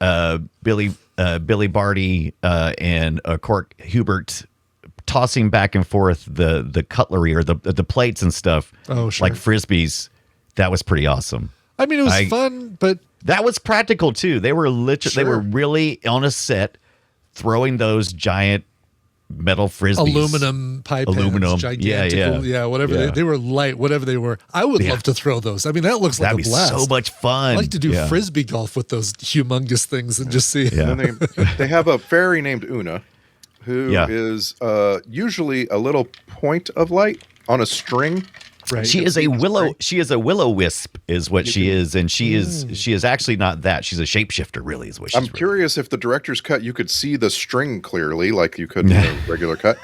Billy Barty and Court Hubert tossing back and forth the cutlery or the plates and stuff like frisbees, that was pretty awesome. I mean, it was fun, but that was practical too. They were they were really on a set throwing those giant metal frisbees, aluminum pipe pans, gigantic, whatever they were light, whatever they were. I would love to throw those. I mean, that looks like That'd a blast. be so much fun. I like to do frisbee golf with those humongous things and just see. And then they have a fairy named Una, who is usually a little point of light on a string. Right. She is a willow. She is a will-o-wisp, is what she is, and she is actually not that. She's a shapeshifter, really, is what she's. I'm curious if the director's cut you could see the string clearly, like you could in a regular cut.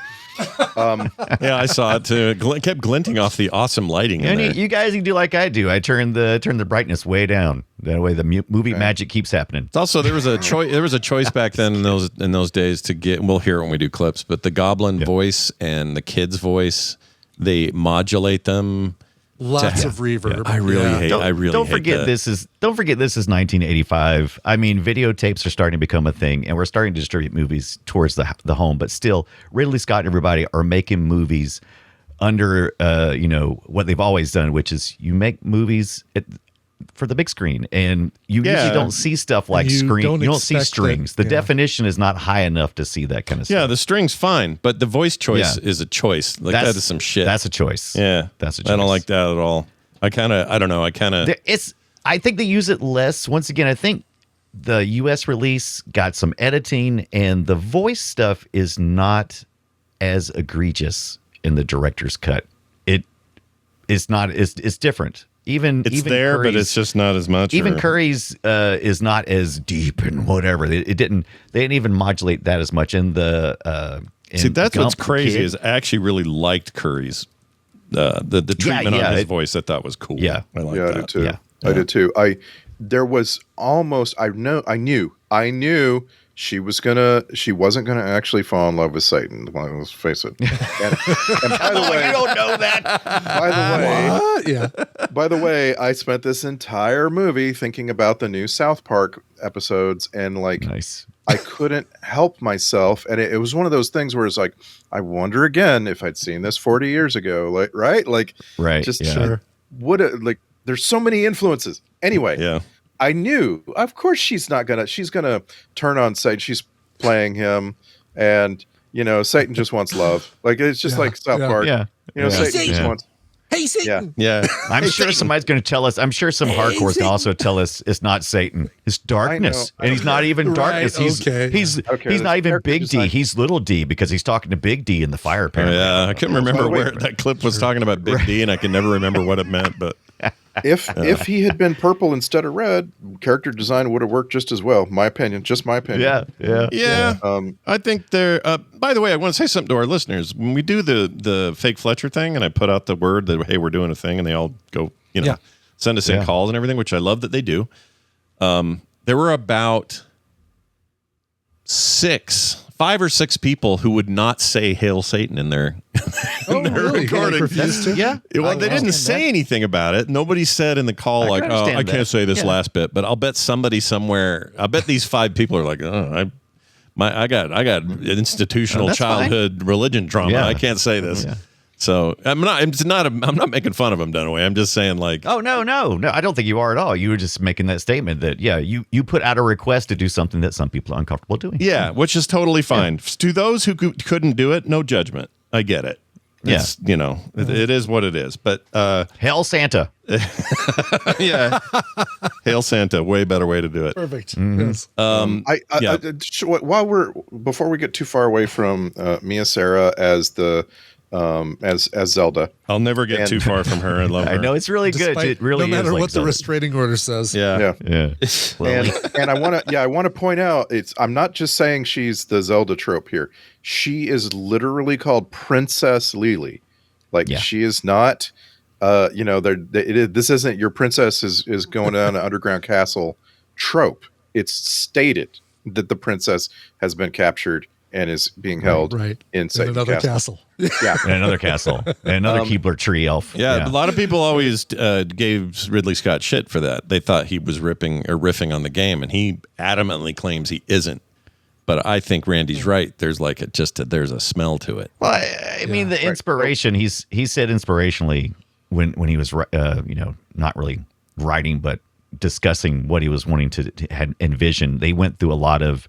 Yeah, I saw it too. Kept glinting off the awesome lighting. In there. You guys can do like I do. I turn the brightness way down. That way, the movie magic keeps happening. Also, there was a choice. There was a choice back then in those days to get. We'll hear it when we do clips, but the Goblin voice and the kid's voice, they modulate them. Lots of reverb. I really hate. I really don't hate forget that. this is 1985. I mean, videotapes are starting to become a thing, and we're starting to distribute movies towards the home. But still, Ridley Scott and everybody are making movies under what they've always done, which is you make movies for the big screen, and you usually don't see stuff like screen. You don't see strings. The definition is not high enough to see that kind of stuff. Yeah, the string's fine, but the voice choice is a choice. Like that is some shit. That's a choice. Yeah, that's a choice. I don't like that at all. I don't know. I think they use it less. Once again, I think the U.S. release got some editing, and the voice stuff is not as egregious in the director's cut. It's not. It's different. Even there, Curry's, but it's just not as much. Even Curry's is not as deep and whatever. They didn't even modulate that as much in the. See, that's Gump what's crazy Kid. is I actually really liked Curry's the treatment on his voice. I thought was cool. Yeah, I like I that. did too. Yeah. I did too. There was almost. I knew she wasn't gonna actually fall in love with Satan. Let's face it. And by the way, you don't know that. By the way, I spent this entire movie thinking about the new South Park episodes, and like, I couldn't help myself. And it was one of those things where it's like, I wonder again if I'd seen this 40 years ago, there's so many influences. Anyway, I knew, of course, she's gonna turn on Satan. She's playing him, and Satan just wants love. Like it's just like South Park. Yeah. Satan just wants. Hey, Satan. Yeah. I'm sure somebody's going to tell us. I'm sure some hardcores can also tell us it's not Satan. It's darkness, and he's not even darkness. He's not even big D. He's little D because he's talking to Big D in the fire. Apparently. Yeah, I couldn't remember where that clip was talking about Big D, and I can never remember what it meant. But if he had been purple instead of red, character design would have worked just as well. My opinion, just my opinion. Yeah. I think there. By the way, I want to say something to our listeners. When we do the fake Fletcher thing, and I put out the word that hey, we're doing a thing, and they all go, send us in calls and everything, which I love that they do. There were about 5 or 6 people who would not say "Hail Satan" in their, really? recording. Yeah. Well, they didn't say anything about it. Nobody said in the call like, "Oh, I can't say this last bit," but I'll bet somebody somewhere. I bet these 5 people are like, "Oh, I got institutional childhood religion trauma. Yeah. I can't say this." Yeah. So I'm not making fun of them, Dunaway. I'm just saying like, oh no, I don't think you are at all. You were just making that statement that you put out a request to do something that some people are uncomfortable doing. Yeah, which is totally fine. Yeah. To those who couldn't do it, no judgment. I get it. It's, it is what it is. But Hail Santa. Yeah, Hail Santa. Way better way to do it. Perfect. Mm-hmm. Yes. Before we get too far away from Mia Sara as the as Zelda, I'll never get too far from her. I love her. I know it's really good. It really no is. matter like what the restraining order says. Yeah. and I want to point out I'm not just saying she's the Zelda trope here. She is literally called Princess Lily. She is not. This isn't your princess is going down an underground castle trope. It's stated that the princess has been captured and is being held in another castle. Yeah, in another castle, and another Keebler tree elf. Yeah, a lot of people always gave Ridley Scott shit for that. They thought he was riffing on the game, and he adamantly claims he isn't. But I think Randy's right. There's there's a smell to it. Well, I mean, the inspiration. He said inspirationally when he was not really writing, but discussing what he was wanting to had envisioned. They went through a lot of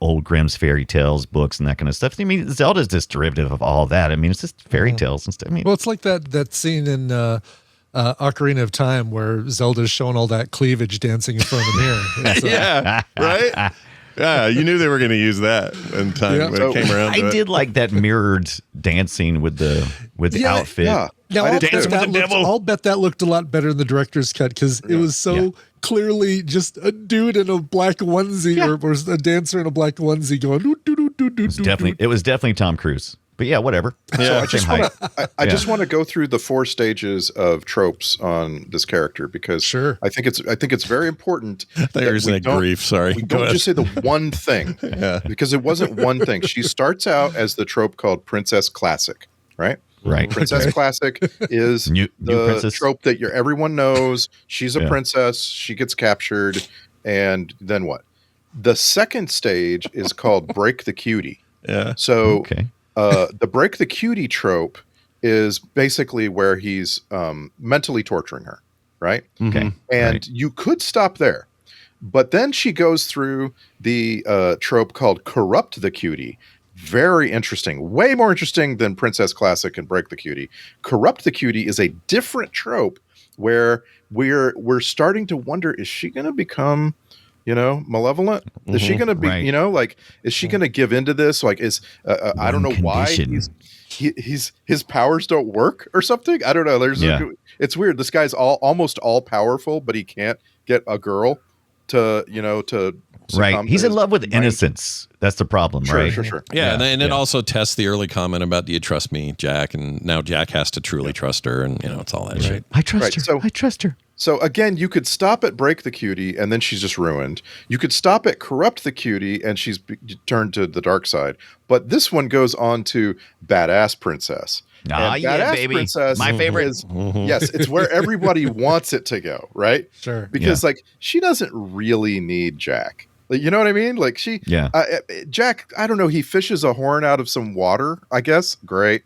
old Grimm's fairy tales books and that kind of stuff. I mean, Zelda's just derivative of all that. I mean, it's just fairy tales and stuff. I mean, well, it's like that scene in Ocarina of Time where Zelda's showing all that cleavage dancing in front of the mirror. Yeah, right? Yeah, you knew they were going to use that in time when it came around. I did like that mirrored dancing with the outfit. Yeah. Now, I'll bet that looked a lot better in the director's cut because it was so clearly just a dude in a black onesie or a dancer in a black onesie going. It was definitely Tom Cruise. But yeah, whatever. Yeah, so I just want to go through the 4 stages of tropes on this character because I think it's very important. There's a grief. Sorry, we don't just say the one thing because it wasn't one thing. She starts out as the trope called Princess Classic, right? Right. Princess Classic is the trope that everyone knows. She's a princess. She gets captured, and then what? The second stage is called Break the Cutie. Yeah. So. Okay. The break the cutie trope is basically where he's mentally torturing her, right? Okay. And you could stop there. But then she goes through the trope called corrupt the cutie. Very interesting. Way more interesting than Princess Classic and Break the Cutie. Corrupt the cutie is a different trope where we're starting to wonder, is she going to become malevolent? Is she going to be, is she going to give into this? Like, I don't know why his powers don't work or something. I don't know. It's weird. This guy's almost all powerful, but he can't get a girl to right. He's in love with innocence. That's the problem, right? Sure. Yeah, and it also tests the early comment about, do you trust me, Jack? And now Jack has to truly trust her, and it's all that shit. I trust her. I trust her. So again, you could stop at Break the Cutie, and then she's just ruined. You could stop at Corrupt the Cutie, and she's turned to the dark side. But this one goes on to Badass Princess. Badass baby. Princess my favorite. Is, yes, it's where everybody wants it to go, right? Sure. Because she doesn't really need Jack. You know what I mean? Like Jack, I don't know. He fishes a horn out of some water, I guess. Great.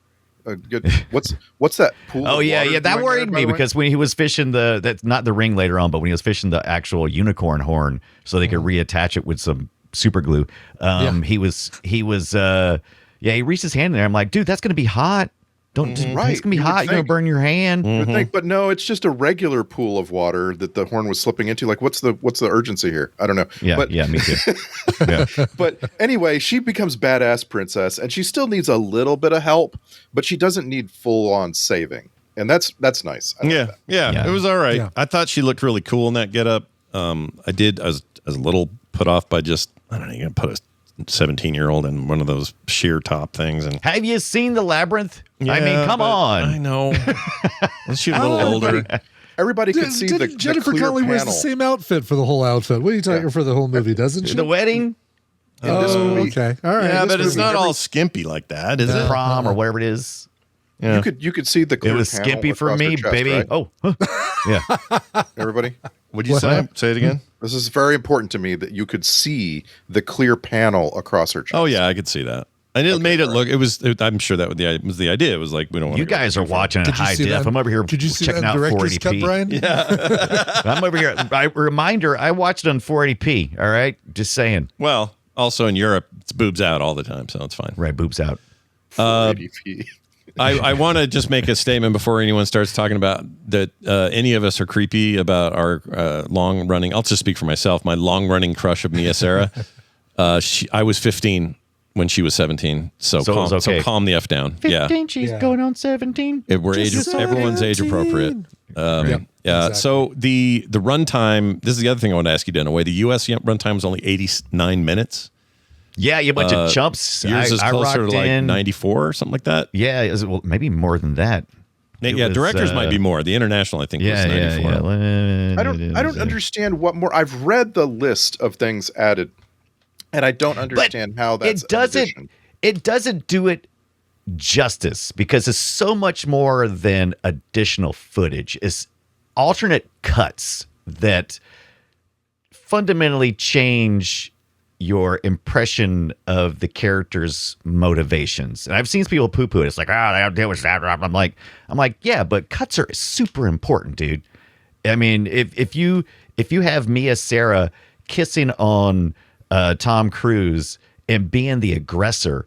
Good. What's that pool? Oh yeah. That worried me because when he was fishing that's not the ring later on, but when he was fishing the actual unicorn horn, so they could reattach it with some super glue. He reached his hand in there. I'm like, dude, that's gonna be hot. It's Right. gonna be You would hot. You're gonna think. burn your hand. You would think, but no, it's just a regular pool of water that the horn was slipping into. Like, what's the urgency here? I don't know. Yeah, but, me too. Yeah. But anyway, she becomes badass princess, and she still needs a little bit of help, but she doesn't need full on saving, and that's nice. I like that. Yeah, it was all right. Yeah. I thought she looked really cool in that getup. I was a little put off by just, I don't know, you're gonna put a 17-year-old in one of those sheer top things, and Have you seen the Labyrinth? I mean, Yeah, come but on. I know. Was she a little older? Everybody could see the Jennifer clear Connelly wears the panel. same outfit for the whole outfit. What are you talking for the whole movie? Doesn't she? The wedding, In this Oh, movie. okay. All right. Yeah, but it's movie, not every- all skimpy like that, is the it? prom, or whatever it is. Yeah. You could see the It clear was panel skimpy for across her me, chest, baby. right? Oh, yeah. Everybody, What'd you What? say? Say it again. this is very important to me that you could see the clear panel across her chest. Oh yeah, I could see that. And it made it look. I'm sure that was the idea. It was like we don't want You guys are watching in Could you high see def. that? I'm over here Could you see checking that out director's cut, 480p. Brian? Yeah. I'm over here. Reminder, I watched it on 480p. All right, just saying. Well, also in Europe, it's boobs out all the time, so it's fine. Right, boobs out. 480p. I want to just make a statement before anyone starts talking about that any of us are creepy about our long running. I'll just speak for myself. My long running crush of Mia Sara. I was 15 when she was 17, so So it was okay. calm the F down. 15, she's Yeah. going on 17. Everyone's age appropriate. Yep, Yeah. exactly. So the runtime. This is the other thing I want to ask you, Dunaway. The U.S. runtime was only 89 minutes. Yeah, you bunch of chumps. Yours is I closer to rocked like in. 94 or something like that. Yeah, well, maybe more than that. It Yeah, was, directors might be more. The international, I think, was 94. I don't understand what more. I've read the list of things added, and I don't understand how that's it doesn't. an addition. It doesn't do it justice because it's so much more than additional footage. It's alternate cuts that fundamentally change your impression of the character's motivations. And I've seen people poo-poo it. It's like, that was that. I'm like, yeah, but cuts are super important, dude. I mean, if you have Mia Sara kissing on Tom Cruise and being the aggressor,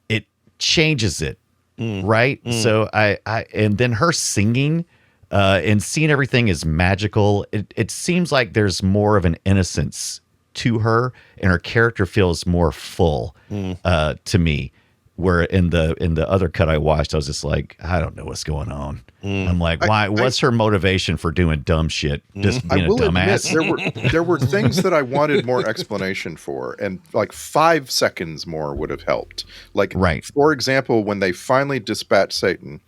it changes it, right? So I and then her singing and seeing everything is magical. It seems like there's more of an innocence to her, and her character feels more full to me. Where in the other cut I watched, I was just like, I don't know what's going on. I'm like, why? What's her motivation for doing dumb shit? Just being I a will admit dumbass. there were things that I wanted more explanation for, and like 5 seconds more would have helped. Like, Right. for example, when they finally dispatch Satan,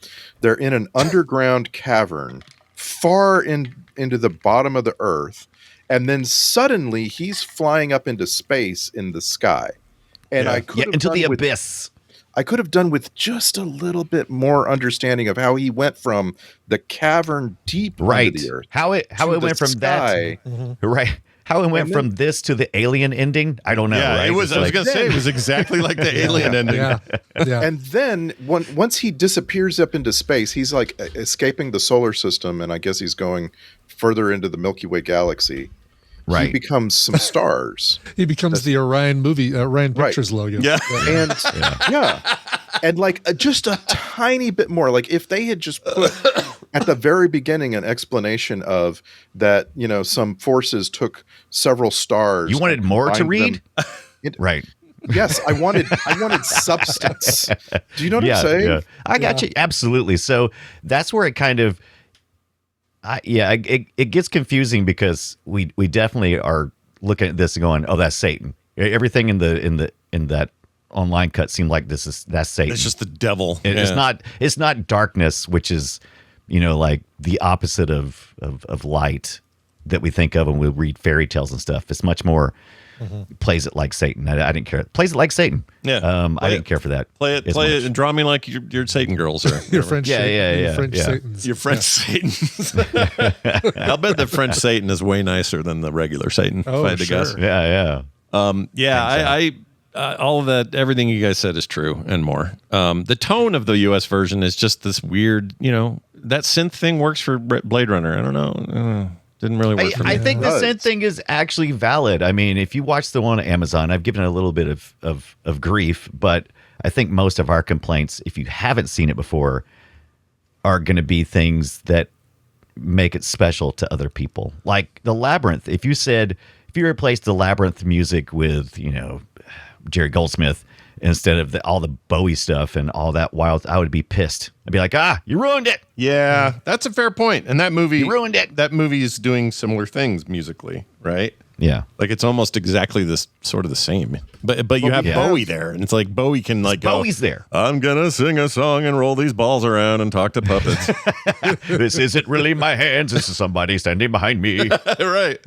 they're in an underground cavern far into the bottom of the earth, and then suddenly he's flying up into space in the sky. And I could have into done the with- abyss. I could have done with just a little bit more understanding of how he went from the cavern deep Right. into the earth. How it to went the from sky. that. Right. How it went And from this to the alien ending. I don't know. Yeah, right? it was. It's I was like- going to say it was exactly like the alien ending. Yeah. Yeah. And then once he disappears up into space, he's like escaping the solar system, and I guess he's going further into the Milky Way galaxy. He Right. becomes some stars. He becomes the Orion Right. Pictures logo. Yeah. And and like just a tiny bit more, like if they had just put at the very beginning an explanation of that, some forces took several stars. You wanted and more to combined read? them. Right. Yes, I wanted substance. Do you know what I'm saying? Yeah. I got you. Absolutely. So that's where it kind of, it gets confusing because we definitely are looking at this and going, oh, that's Satan. Everything in that online cut seemed like that's Satan. It's just the devil. It's not darkness, which is, like the opposite of light that we think of when we read fairy tales and stuff. It's much more plays it like Satan. I didn't care. Plays it like Satan. Yeah. I didn't care for that. Play it, as much. and draw me like your Satan girls or Your French Satan. Yeah. Your French Yeah. Satans. your French Satans. I'll bet the French Satan is way nicer than the regular Satan. Oh, if I had to sure. guess. Yeah. I all of that, everything you guys said is true and more. The tone of the U.S. version is just this weird, that synth thing works for Blade Runner. I don't know. Didn't really work for me. I think the synth thing is actually valid. I mean, if you watch the one on Amazon, I've given it a little bit of grief, but I think most of our complaints, if you haven't seen it before, are going to be things that make it special to other people. Like the Labyrinth. If you replaced the Labyrinth music with, Jerry Goldsmith instead of all the Bowie stuff and all that wild, I would be pissed. I'd be like, you ruined it. Yeah, that's a fair point. And that movie, You ruined it. That movie is doing similar things musically, right? Yeah. Like it's almost exactly this sort of the same. But you have Bowie there, and it's like Bowie can like go, Bowie's there. I'm gonna sing a song and roll these balls around and talk to puppets. This isn't really my hands. This is somebody standing behind me. Right.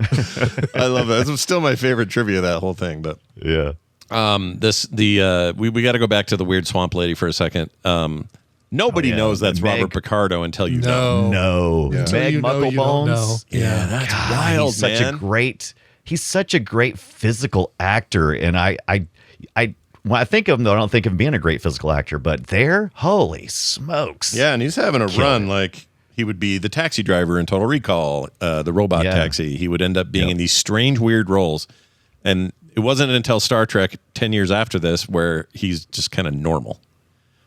I love that. It's still my favorite trivia of that whole thing. But Yeah. we got to go back to the weird swamp lady for a second. Nobody knows that's Robert Picardo until you know. No. Yeah. Meg You know, you don't know. Mucklebones. Yeah. That's wild, He's such a great physical actor. And when I think of him, though, I don't think of him being a great physical actor, but holy smokes. Yeah, and he's having a run like he would be the taxi driver in Total Recall, the robot taxi. He would end up being in these strange, weird roles. And it wasn't until Star Trek 10 years after this where he's just kind of normal.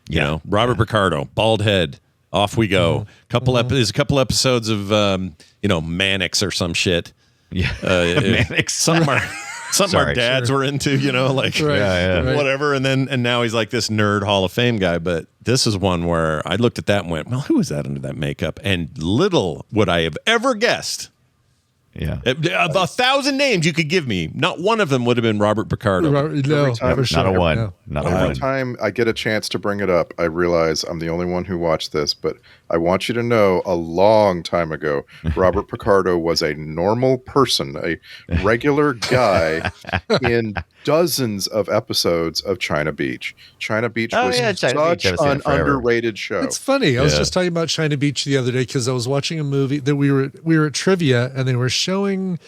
You know, Robert Picardo, bald head, off we go. There's a couple episodes of, Mannix or some shit. Yeah. Mannix. Something our dads were into, whatever. And now he's like this nerd Hall of Fame guy. But this is one where I looked at that and went, well, who is that under that makeup? And little would I have ever guessed. Yeah. Of 1,000 names you could give me, not one of them would have been Robert Picardo. Not a one. Every time I get a chance to bring it up, I realize I'm the only one who watched this, but I want you to know a long time ago, Robert Picardo was a normal person, a regular guy in dozens of episodes of China Beach. China Beach was such an underrated show. It's funny. I was just talking about China Beach the other day because I was watching a movie that we were at trivia and they were showing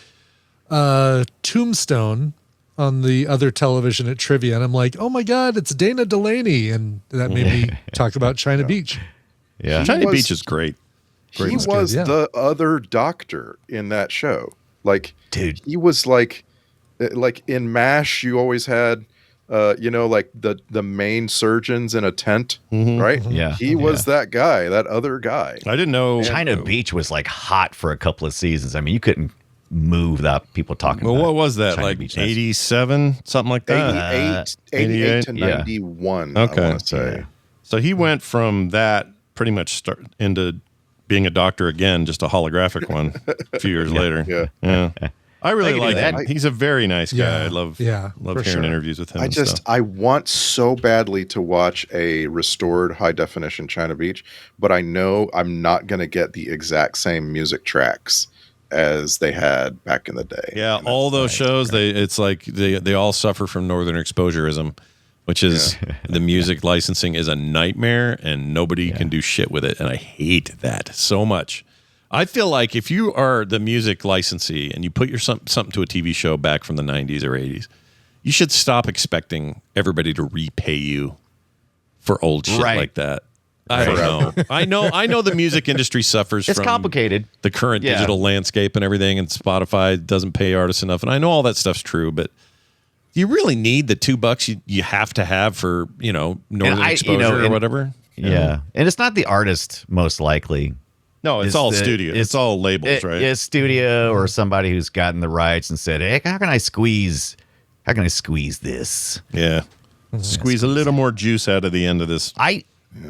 Tombstone on the other television at trivia, and I'm like, oh my God, it's Dana Delaney, and that made me talk about China Beach. Yeah, China Beach is great. He was the other doctor in that show. Like, dude, he was like in MASH, you always had, like the main surgeons in a tent, right? Yeah. He was that guy, that other guy. I didn't know. China Beach was like hot for a couple of seasons. I mean, you couldn't move without people talking about what was that? China Like Beach. 87, something like that? 88 to 91, Okay. I want to say. Yeah. So he went from that pretty much into being a doctor again, just a holographic one a few years later. Yeah. I really like him. He's a very nice guy. I love hearing interviews with him. I want so badly to watch a restored high definition China Beach, but I know I'm not going to get the exact same music tracks as they had back in the day. Yeah, all those shows, it's like they all suffer from northern exposureism, which is the music licensing is a nightmare and nobody can do shit with it. And I hate that so much. I feel like if you are the music licensee and you put something to a TV show back from the 90s or 80s, you should stop expecting everybody to repay you for old shit like that. I don't know. I know the music industry suffers from complicated. The current digital landscape and everything, and Spotify doesn't pay artists enough. And I know all that stuff's true, but you really need the $2 you have to have for, northern exposure or whatever. Yeah. And it's not the artist, most likely. No, it's all studio. It's all labels, right? It's studio or somebody who's gotten the rights and said, hey, how can I squeeze this? Yeah. Squeeze a little more juice out of the end of this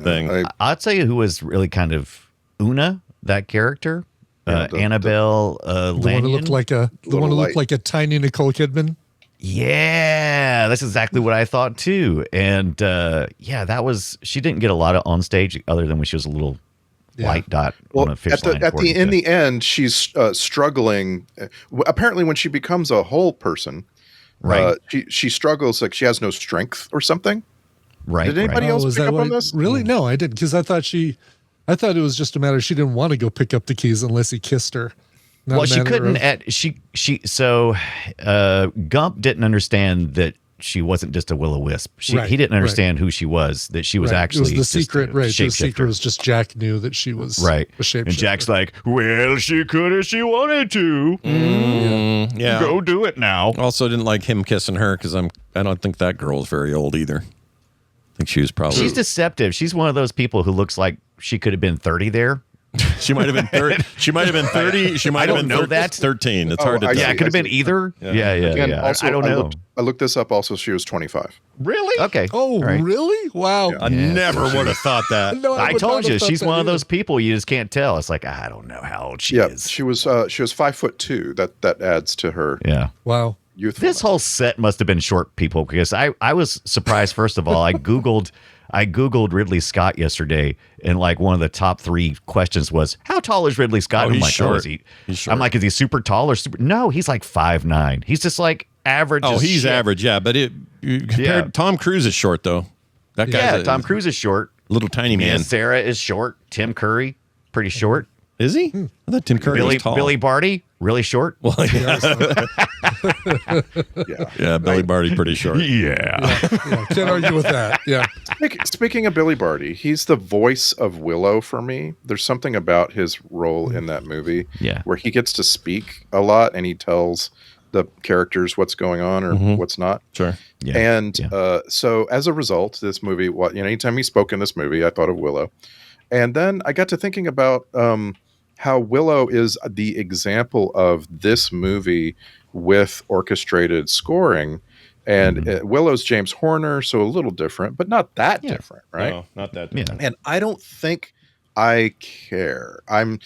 thing. I'll tell you who was really kind of Una, that character. Annabelle the one who looked like a tiny Nicole Kidman. Yeah, that's exactly what I thought too. And she didn't get a lot of on stage other than when she was a little white dot on a fish line. In the end, she's struggling. Apparently, when she becomes a whole person, she struggles, like she has no strength or something. Right. Did anybody else pick up on this? Really? No, I didn't, because I thought it was just a matter she didn't want to go pick up the keys unless he kissed her. Well, she couldn't. Gump didn't understand that she wasn't just a will-o-wisp. He didn't understand who she was. That she was actually it was the secret. Right, the shapeshifter. secret was just Jack knew that she was a shapeshifter. And Jack's like, well, she could if she wanted to. Yeah, go do it now. Also, didn't like him kissing her because I don't think that girl is very old either. think she was probably. She's deceptive. She's one of those people who looks like she could have been 30 there. She might have been 30. She might have been 30. She might have been 13. It's hard to tell. Yeah, it could have been either. Yeah. And also, I don't know. I looked this up. Also, she was 25. Really? Okay. Oh, All right. really? Wow. I never would have thought that. No, I would told not you have thought she's that one of either. those people you just can't tell. It's like I don't know how old she Yeah, is. she was 5'2". That adds to her Yeah. Wow. youthfulness. This whole set must have been short people because I was surprised. First of all, I googled Ridley Scott yesterday, and like one of the top 3 questions was, "How tall is Ridley Scott?" Oh, I'm he's like, short. "Oh, is he?" He's short. I'm like, "Is he super tall or super?" No, he's like 5'9". He's just like average. Oh, as he's shit. average. Yeah, but Tom Cruise is short though. That guy's Yeah, Tom Cruise is short. little tiny Mia man. Sara is short. Tim Curry, pretty short. Is he? I thought Tim Curry was tall. Billy Barty, really short. Well, yeah, Billy Barty pretty short. Yeah. Yeah, can't argue with that. Yeah. Speaking of Billy Barty, he's the voice of Willow for me. There's something about his role in that movie where he gets to speak a lot and he tells the characters what's going on or what's not. Sure. Yeah. And so as a result, this movie, anytime he spoke in this movie, I thought of Willow. And then I got to thinking about how Willow is the example of this movie with orchestrated scoring. And Willow's James Horner, so a little different, but not that different, right? No, not that different. And I don't think I care. I'm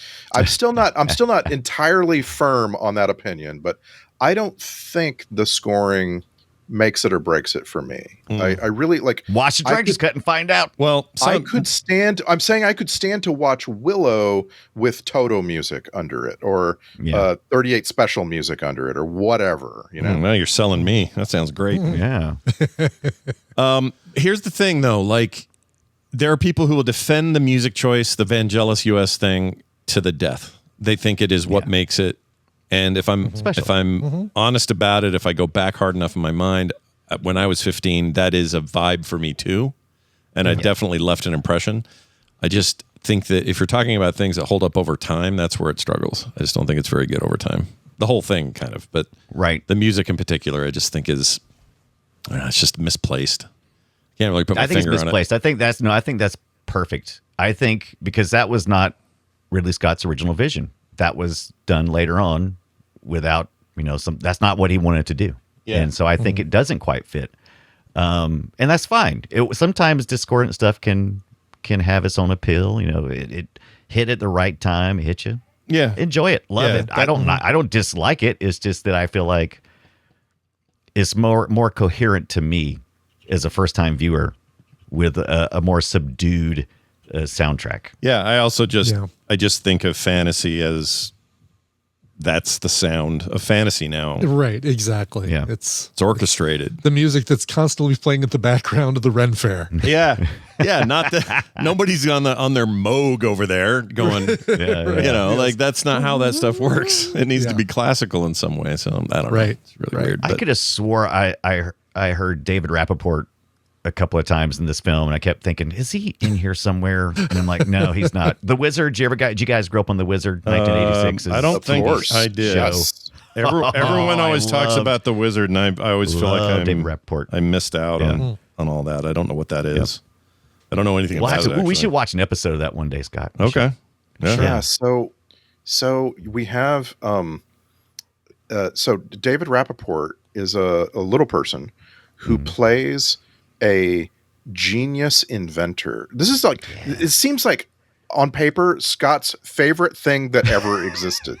still not entirely firm on that opinion, but I don't think the scoring makes it or breaks it for me. I really like watch the director's cut and find out. Well, I'm saying I could stand to watch Willow with Toto music under it or 38 special music under it or whatever, Now you're selling me. That sounds great. Yeah. Here's the thing though, like there are people who will defend the music choice, the Vangelis US thing to the death. They think it is what makes it. And if I'm honest about it, if I go back hard enough in my mind, when I was 15, that is a vibe for me too. And I definitely left an impression. I just think that if you're talking about things that hold up over time, that's where it struggles. I just don't think it's very good over time. The whole thing kind of, but the music in particular, I just think is, it's just misplaced. Can't really put my finger on it. I think it's misplaced. I think that's perfect. I think because that was not Ridley Scott's original vision. That was done later on without, that's not what he wanted to do. Yeah. And so I think it doesn't quite fit. And that's fine. Sometimes discordant stuff can have its own appeal. It hit at the right time, it hit you. Yeah. Enjoy it. Love it. I don't dislike it. It's just that I feel like it's more coherent to me as a first time viewer with a more subdued soundtrack. Yeah, I also just think of fantasy as that's the sound of fantasy now. Right, exactly. Yeah. It's orchestrated. The music that's constantly playing at the background of the Ren Fair. Yeah. Yeah, not that nobody's on their Moog over there going, like that's not how that stuff works. It needs to be classical in some way. So I don't know. It's really weird. I could have swore I heard David Rappaport a couple of times in this film, and I kept thinking, is he in here somewhere? And I'm like, no, he's not. The Wizard, did you guys grow up on The Wizard? 1986. I don't think I did. Yes. Everyone always talks about The Wizard, and I always feel like David Rappaport. I missed out on all that. I don't know what that is. I don't know anything about it. Actually. We should watch an episode of that one day, Scott. Okay. Yeah. So we have so David Rappaport is a little person who plays a genius inventor. This is like it seems like on paper Scott's favorite thing that ever existed.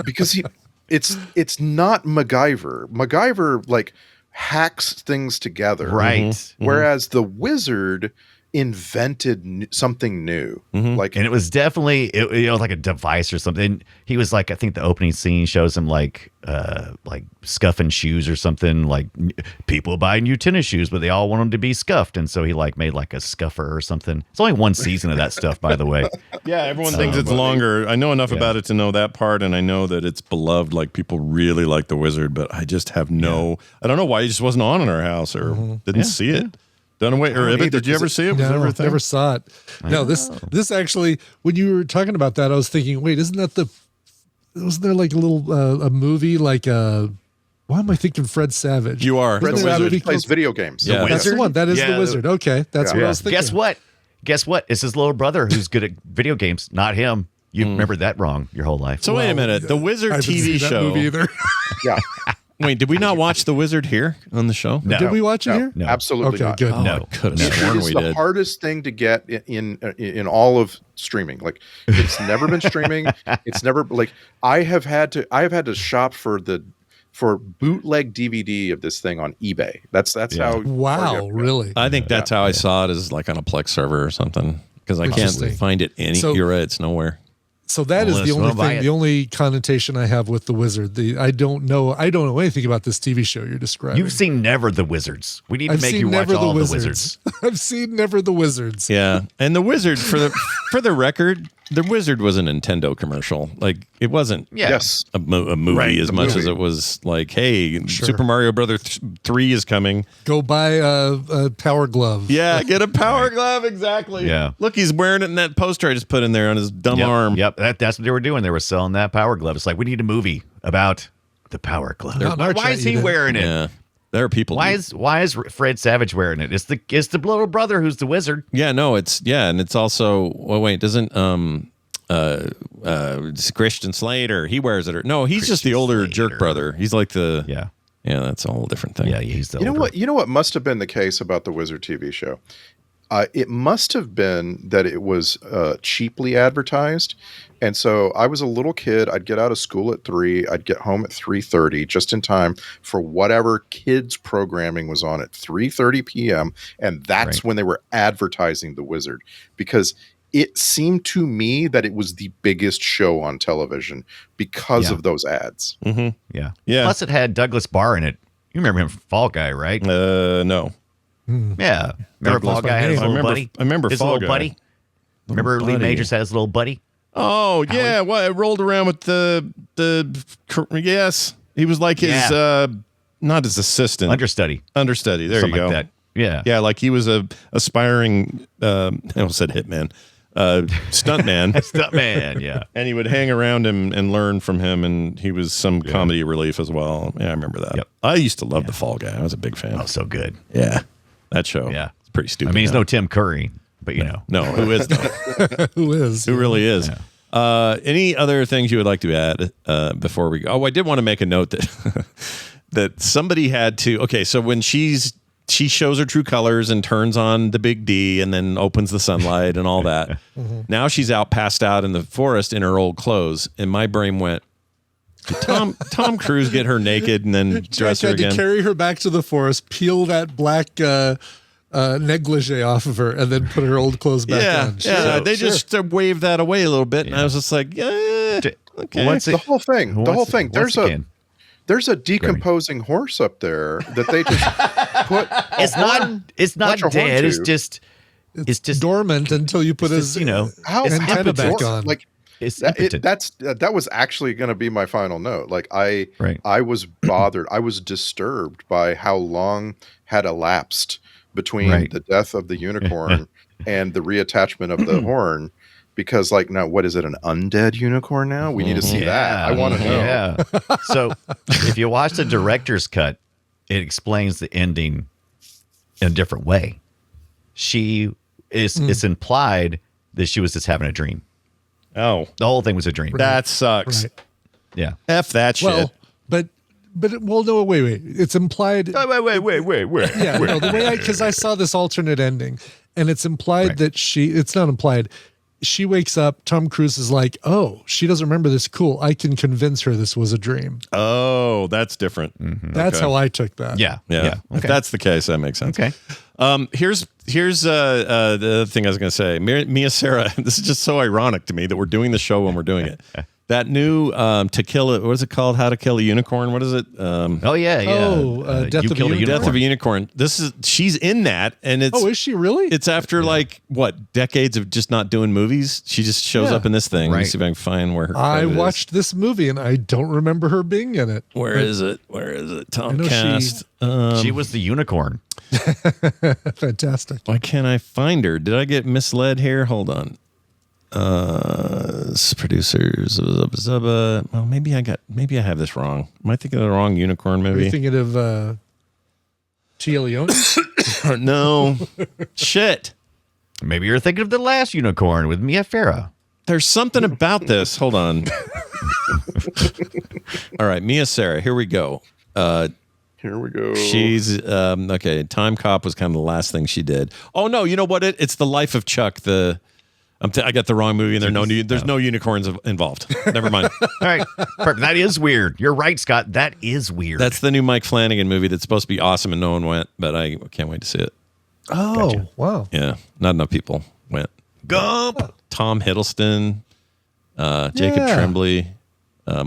Because it's not MacGyver. MacGyver like hacks things together. Right. Whereas the Wizard invented something new. Like, and it was definitely like a device or something. He was like, I think the opening scene shows him like scuffing shoes or something, like people buy new tennis shoes, but they all want them to be scuffed. And so he like made like a scuffer or something. It's only one season of that stuff, by the way. Yeah. Everyone thinks it's longer. I know enough about it to know that part. And I know that it's beloved. Like people really like The Wizard, but I just have I don't know why he just wasn't on in our house or didn't see it. Dunaway or Ibbott, did you ever see it? No, never saw it. No, this actually, when you were talking about that, I was thinking, wait, wasn't there like a little a movie like Why am I thinking Fred Savage? You are. Fred Isn't there a Savage movie plays called- video games. Yeah. That's the one. That is Yeah. the wizard. Okay, that's what I was thinking. Guess what? It's his little brother who's good at video games, not him. You remembered that wrong your whole life. So wait a minute. The Wizard I haven't TV seen that show. movie either. Yeah. Wait, did we not watch The Wizard here on the show? No. Did we watch it No, here? No. absolutely Okay, not. good. Oh, No. I could have It sworn is we the did. hardest thing to get in all of streaming. Like it's never been streaming. It's never like I have had to shop for bootleg DVD of this thing on eBay. That's how. Wow, really? I think that's how I saw it, is like on a Plex server or something, because I can't Interesting. find it any. So- You're right, it's nowhere. So that is Unless the only we'll buy thing, it. the only connotation I have with the wizard. I don't know anything about this TV show you're describing. You've seen Never the Wizards. We need to I've make seen you watch Never all the the Wizards. Wizards. I've seen Never the Wizards. Yeah, and the Wizard, for the record, the Wizard was a Nintendo commercial. Like it wasn't Yes. a movie Right, as the much movie. as it was like, hey, Super Mario Brothers 3 is coming. Go buy a power glove. Yeah, get a power glove. Exactly. Yeah. Look, he's wearing it in that poster I just put in there on his dumb arm. Yep, that's what they were doing. They were selling that power glove. It's like, we need a movie about the power glove. Not in our Why chat, is you he didn't. wearing it? Yeah. There are people. Why is Fred Savage wearing it? It's the little brother who's the wizard. Yeah, no, and it's also. Well, wait, doesn't Christian Slater? He wears it, or no? He's just the older jerk brother. He's like the Yeah. That's a whole different thing. Yeah, he's the You know older. what? You know what must have been the case about the Wizard TV show? It must have been that it was cheaply advertised, and so I was a little kid. I'd get out of school at 3. I'd get home at 3:30, just in time for whatever kids programming was on at 3:30 p.m. And that's when they were advertising the Wizard, because it seemed to me that it was the biggest show on television because of those ads. Mm-hmm. Yeah. Yeah. Plus, it had Douglas Barr in it. You remember him from Fall Guy, right? No. Yeah. Remember Fall Guy had his I little remember- buddy? I remember his Fall little Guy. buddy. Remember Lee buddy. Majors had his little buddy? Oh yeah, well, it rolled around with the yes. He was like his not his assistant, Understudy. There Something you go. like that. Yeah. Yeah, like he was a aspiring. I almost said hitman, stuntman. Stuntman, yeah. And he would hang around him and learn from him, and he was some comedy relief as well. Yeah, I remember that. Yep. I used to love the Fall Guy. I was a big fan. Oh, so good. Yeah, that show. Yeah. It's pretty stupid. I mean, he's now. no Tim Curry, but you know. No, who is though? Who is? Who really is? Any other things you would like to add before we go? Oh, I did want to make a note that that somebody had to. Okay, so when she shows her true colors and turns on the big D and then opens the sunlight and all that. Now she's out, passed out in the forest in her old clothes, and my brain went, did Tom Cruise get her naked and then dress her Jack had again? to carry her back to the forest, peel that black negligee off of her, and then put her old clothes back on. Yeah, they just waved that away a little bit, and I was just like, yeah, okay. The whole thing. The whole thing. There's a decomposing horse up there that they just put. It's not horn dead. It's to. just dormant until you put his How antenna back on. Like it's that was actually going to be my final note. Like I was bothered. I was disturbed by how long had elapsed between the death of the unicorn and the reattachment of the horn. Because, like, now, what is it, an undead unicorn now? We need to see that. I want to know. Yeah. So, if you watch the director's cut, it explains the ending in a different way. It's implied that she was just having a dream. Oh. The whole thing was a dream. That sucks. Right. Yeah. F that shit. Well, well, no, wait. It's implied. Wait. Yeah, no, the way because I saw this alternate ending, and it's implied that it's not implied. She wakes up. Tom Cruise is like, "Oh, she doesn't remember this. Cool. I can convince her this was a dream." Oh, that's different. That's how I took that. Yeah. If that's the case, that makes sense. Okay. Here's the thing I was going to say. Mia Sara. This is just so ironic to me that we're doing the show when we're doing it. That new To Kill It. What is it called? How to Kill a Unicorn. What is it? Death of a Unicorn. Death of a Unicorn. She's in that, and it's. Oh, is she really? It's after like what decades of just not doing movies. She just shows up in this thing. Let me see if I can find where her. I credit watched this movie and I don't remember her being in it. Where is it? Tom Cast. She was the unicorn. Fantastic. Why can't I find her? Did I get misled here? Hold on. Producers. Well, maybe I have this wrong. Am I thinking of the wrong unicorn Are you movie? thinking of Tia Leone? No. Shit. Maybe you're thinking of The Last Unicorn with Mia Farah. There's something about this. Hold on. All right, Mia Sara. Here we go. Here we go. She's okay. Time Cop was kind of the last thing she did. Oh no, you know what? It's The Life of Chuck. I got the wrong movie, and there's no unicorns involved. Never mind. All right, perfect. That is weird. You're right, Scott. That is weird. That's the new Mike Flanagan movie that's supposed to be awesome, and no one went. But I can't wait to see it. Oh, Gotcha. wow. Yeah, not enough people went. Gump. Tom Hiddleston, Jacob Tremblay,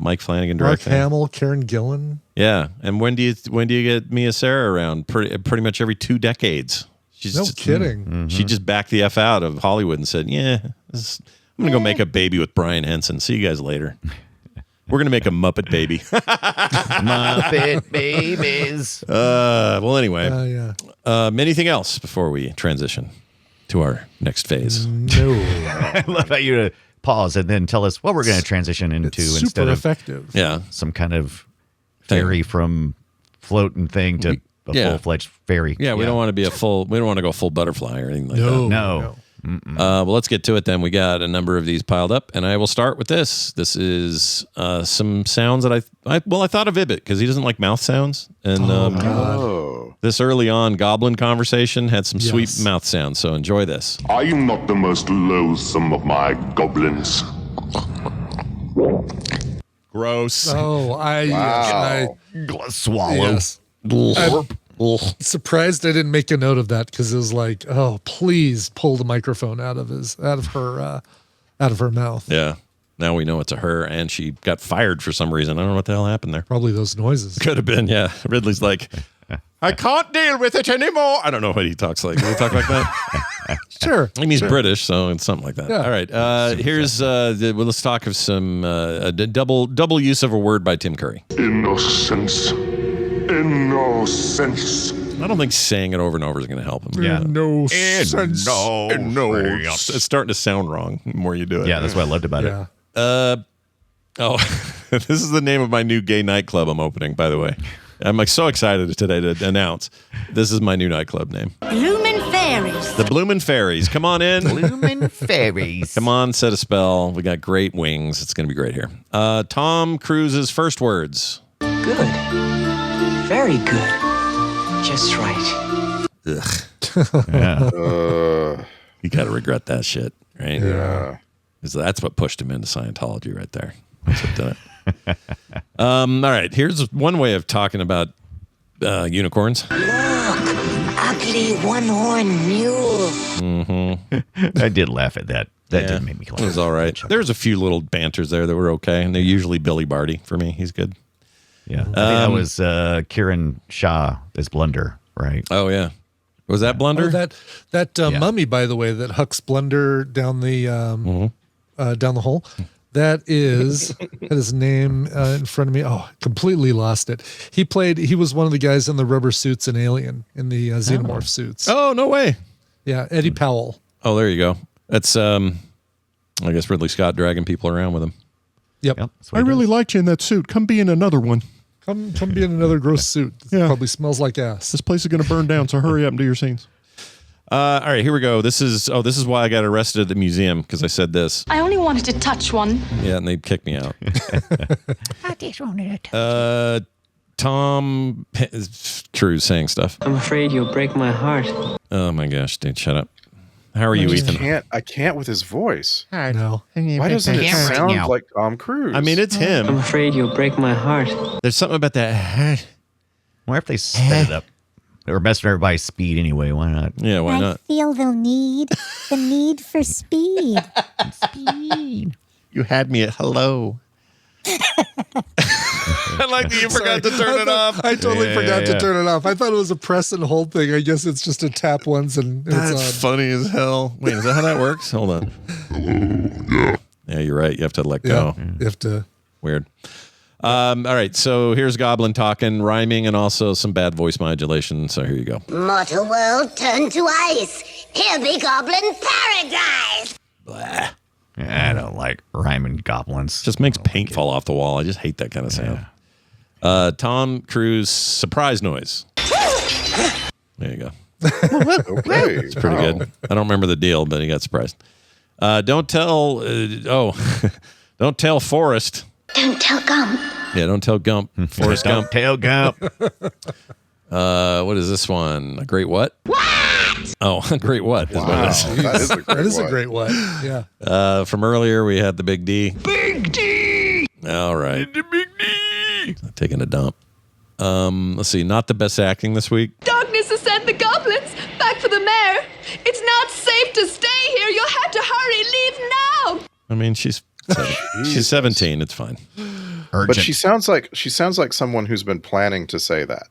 Mike Flanagan Mark directing. Hamill, Karen Gillan. Yeah, and when do you get Mia Sara around? Pretty much every 2 decades. She's No just, kidding. She just backed the F out of Hollywood and said, "Yeah, I'm gonna go make a baby with Brian Henson. See you guys later. We're gonna make a Muppet baby." Muppet babies. Well, anyway, Yeah. anything else before we transition to our next phase? No. I love how you pause and then tell us what we're going to transition into It's instead super of effective. Yeah, some kind of fairy from floating thing to a full-fledged fairy. yeah. We don't want to be we don't want to go full butterfly or anything like that. No. Well, let's get to it then. We got a number of these piled up, and I will start with this. This is some sounds that I thought of Ibbot because he doesn't like mouth sounds, and this early on goblin conversation had some sweet mouth sounds. So enjoy this. Are you not the most loathsome of my goblins? Gross. Oh, I Swallow. yes. I'm surprised I didn't make a note of that because it was like, oh, please pull the microphone out of her mouth. Yeah. Now we know it's a her, and she got fired for some reason. I don't know what the hell happened there. Probably those noises. Could have been, yeah. Ridley's like, I can't deal with it anymore. I don't know what he talks like. Does he talk like that? Sure. I mean, he's British, so it's something like that. Yeah. All right. Here's let's talk of some double use of a word by Tim Curry. Innocence. Innocence. I don't think saying it over and over is going to help him. Yeah. No sense. No. It's starting to sound wrong the more you do it. Yeah, that's what I loved about it. This is the name of my new gay nightclub I'm opening, by the way. I'm like so excited today to announce this is my new nightclub name. Bloomin' Fairies. The Bloomin' Fairies. Come on in. Bloomin' Fairies. Come on, set a spell. We got great wings. It's going to be great here. Tom Cruise's first words. Good. Very good. Just right. Ugh. Yeah. You got to regret that shit, right? Yeah. 'Cause that's what pushed him into Scientology right there. That's what did it. All right. Here's one way of talking about unicorns. Look, ugly one-horned mule. Mm-hmm. I did laugh at that. That did make me laugh. It was all right. There's a few little banters there that were okay, and they're usually Billy Barty for me. He's good. Yeah. I think that was Kieran Shah as Blunder, right? Oh, yeah. Was that Blunder? Oh, that mummy, by the way, that hucks Blunder down the down the hole. That is his name in front of me. Oh, completely lost it. He was one of the guys in the rubber suits in Alien, in the xenomorph suits. Oh, no way. Yeah, Eddie Powell. Oh, there you go. That's, I guess, Ridley Scott dragging people around with him. Yep. I really liked you in that suit. Come be in another one. Come be in another gross suit. It probably smells like ass. This place is going to burn down, so hurry up and do your scenes. All right, here we go. This is why I got arrested at the museum, because I said this. I only wanted to touch one. Yeah, and they kicked me out. I just wanted to touch. Tom Cruise saying stuff. I'm afraid you'll break my heart. Oh my gosh, dude, shut up. How are you, Ethan? I can't with his voice. No. Why doesn't it sound like Tom Cruise? I mean, it's him. I'm afraid you'll break my heart. There's something about that. Why if they sped it up? They were messing everybody's speed anyway. Why not? Yeah, why not? Feel the need for speed. Speed. You had me at hello. I like that you forgot to turn it off. I totally forgot to turn it off. I thought it was a press and hold thing. I guess it's just a tap once and it's That's on. funny as hell. Wait, is that how that works? Hold on. Yeah, you're right. You have to let go. You have to. Weird. All right, so here's Goblin talking, rhyming, and also some bad voice modulation. So here you go. Mortal world turned to ice. Here be goblin paradise. Blah. I don't like like rhyming goblins. Just makes paint fall off the wall. I just hate that kind of sound. Tom Cruise surprise noise. There you go. Okay. It's pretty good. I don't remember the deal, but he got surprised. Don't tell. Don't tell Forrest. Don't tell Gump. Yeah, don't tell Gump. Forrest Gump. Tail Gump. What is this one? A great what? What? Oh, a great what? Is what it is. That is a great That is a one. great one. Yeah. From earlier, we had the Big D. Big D! All right. The Big D! Taking a dump. Let's see. Not the best acting this week. Darkness has sent the goblins back for the mayor. It's not safe to stay here. You'll have to hurry. Leave now. I mean, she's 17. It's fine. Urgent. But she sounds like someone who's been planning to say that.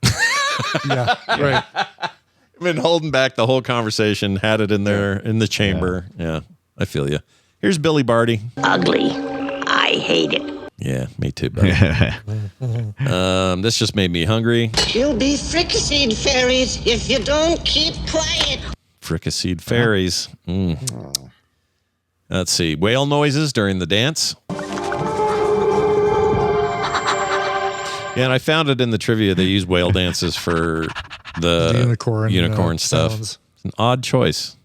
Yeah. Right. I've been holding back the whole conversation. Had it in there in the chamber. Yeah, I feel you. Here's Billy Barty. Ugly. I hate it. Yeah, me too, buddy. This just made me hungry. You'll be fricasseed, fairies, if you don't keep quiet. Fricasseed fairies. Let's see. Whale noises during the dance. Yeah, and I found it in the trivia. They use whale dances for the unicorn stuff. Sounds. It's an odd choice.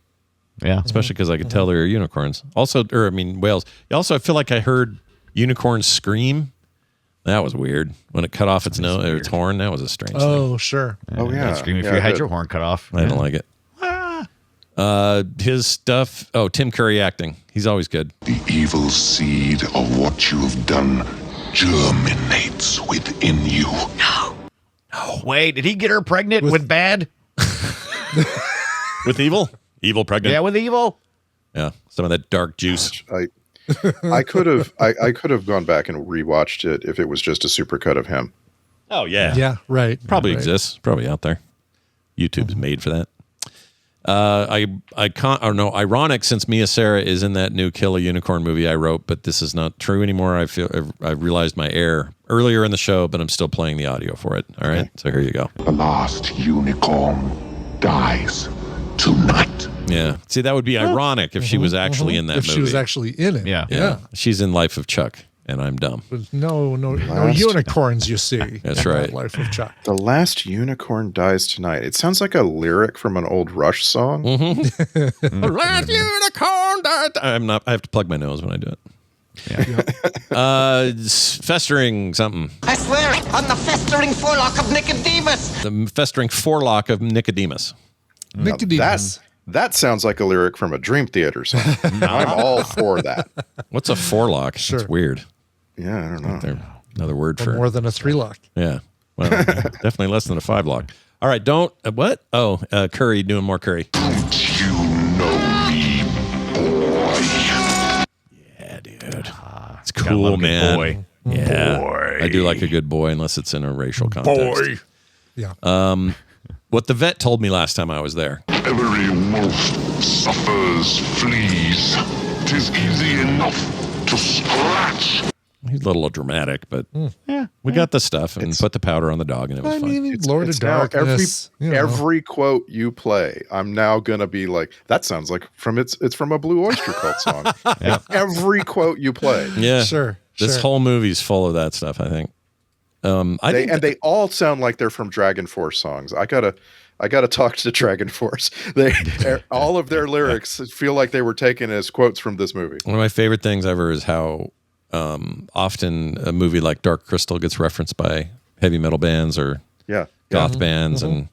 Yeah. Especially because I could tell they were unicorns. Also, whales. Also, I feel like I heard unicorns scream. That was weird. When it cut off its nose, its horn, that was a strange thing. Oh, sure. Oh, yeah. Scream if Yeah, you had your horn cut off. I don't like it. His stuff. Oh, Tim Curry acting. He's always good. The evil seed of what you have done germinates within you. Wait, did he get her pregnant with bad? With evil? Evil pregnant? Yeah, with evil. Yeah. Some of that dark juice. I could have gone back and rewatched it if it was just a supercut of him. Oh, yeah. Yeah, right. Probably right. exists. Probably out there. YouTube's made for that. Ironic since Mia Sara is in that new Kill a Unicorn movie I wrote, but this is not true anymore. I realized my error earlier in the show, but I'm still playing the audio for it. All right. So here you go. The last unicorn dies tonight. Yeah. See, that would be ironic if she was actually in that If movie. she was actually in it. Yeah. She's in Life of Chuck, and I'm dumb. No unicorns, you see. That's in right. Life of Chuck. The last unicorn dies tonight. It sounds like a lyric from an old Rush song. The last unicorn died. I have to plug my nose when I do it. Yeah. Festering something. I swear it on the festering forelock of Nicodemus. The festering forelock of Nicodemus. Nicodemus. That sounds like a lyric from a Dream Theater song. I'm all for that. What's a forelock? Sure. It's weird. Yeah, I don't know. Another word Or for more than a 3-lock. Yeah. Well, definitely less than a 5-lock. All right. Don't what? Oh, Curry doing more Curry. Don't you know me, boy? Yeah, dude. It's cool, man. Boy. Yeah. Boy. I do like a good boy, unless it's in a racial context. Boy. Yeah. What the vet told me last time I was there. Every wolf suffers fleas. 'Tis easy enough to scratch. He's a little dramatic, but we got the stuff and put the powder on the dog, and it was I fun. mean, Lord of It's now Darkness. every quote you play, I'm now gonna be like, that sounds like it's from a Blue Oyster Cult song. Like, every quote you play. Yeah. Sure. This whole movie's full of that stuff, I think. They all sound like they're from Dragon Force songs. I gotta talk to Dragon Force. All of their lyrics feel like they were taken as quotes from this movie. One of my favorite things ever is how often a movie like Dark Crystal gets referenced by heavy metal bands or goth bands, and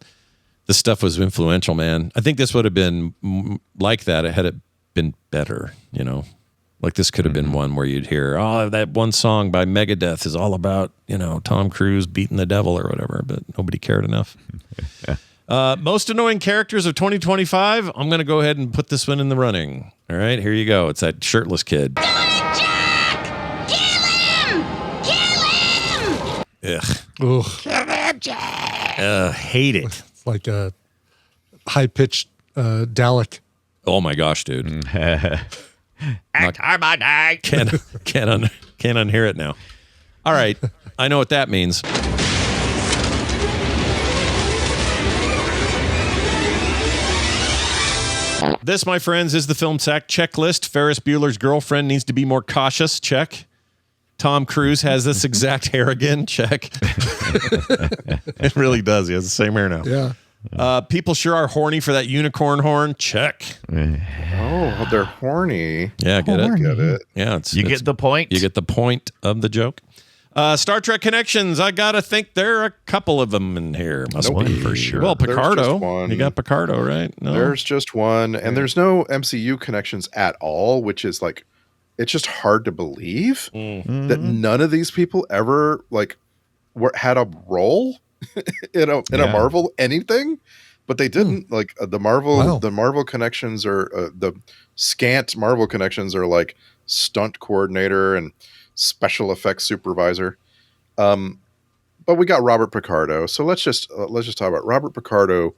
this stuff was influential, man. I think this would have been like that had it been better, you know? Like this could have been one where you'd hear, oh, that one song by Megadeth is all about, Tom Cruise beating the devil or whatever, but nobody cared enough. Most annoying characters of 2025. I'm going to go ahead and put this one in the running. All right, here you go. It's that shirtless kid. Ugh. Ugh. Kill him, Jack. Hate it. It's like a high-pitched Dalek. Oh my gosh, dude. Can't unhear it now. All right, I know what that means. This, my friends, is the Film Sack checklist. Ferris Bueller's girlfriend needs to be more cautious. Check. Tom Cruise has this exact hair again. Check. It really does. He has the same hair now. Yeah. People sure are horny for that unicorn horn. Check. Oh, they're horny. Yeah, get it? Get it. Yeah, You get the point. You get the point of the joke. Star Trek connections. I gotta think there are a couple of them in here. Must be for sure. Well, There's just Picardo. one. You got Picardo, right? No. There's just one, and there's no MCU connections at all, which is like, it's just hard to believe that none of these people ever like had a role in a Marvel anything, but they didn't. Like the Marvel connections are the scant Marvel connections are like stunt coordinator and special effects supervisor. But we got Robert Picardo, so let's just talk about Robert Picardo.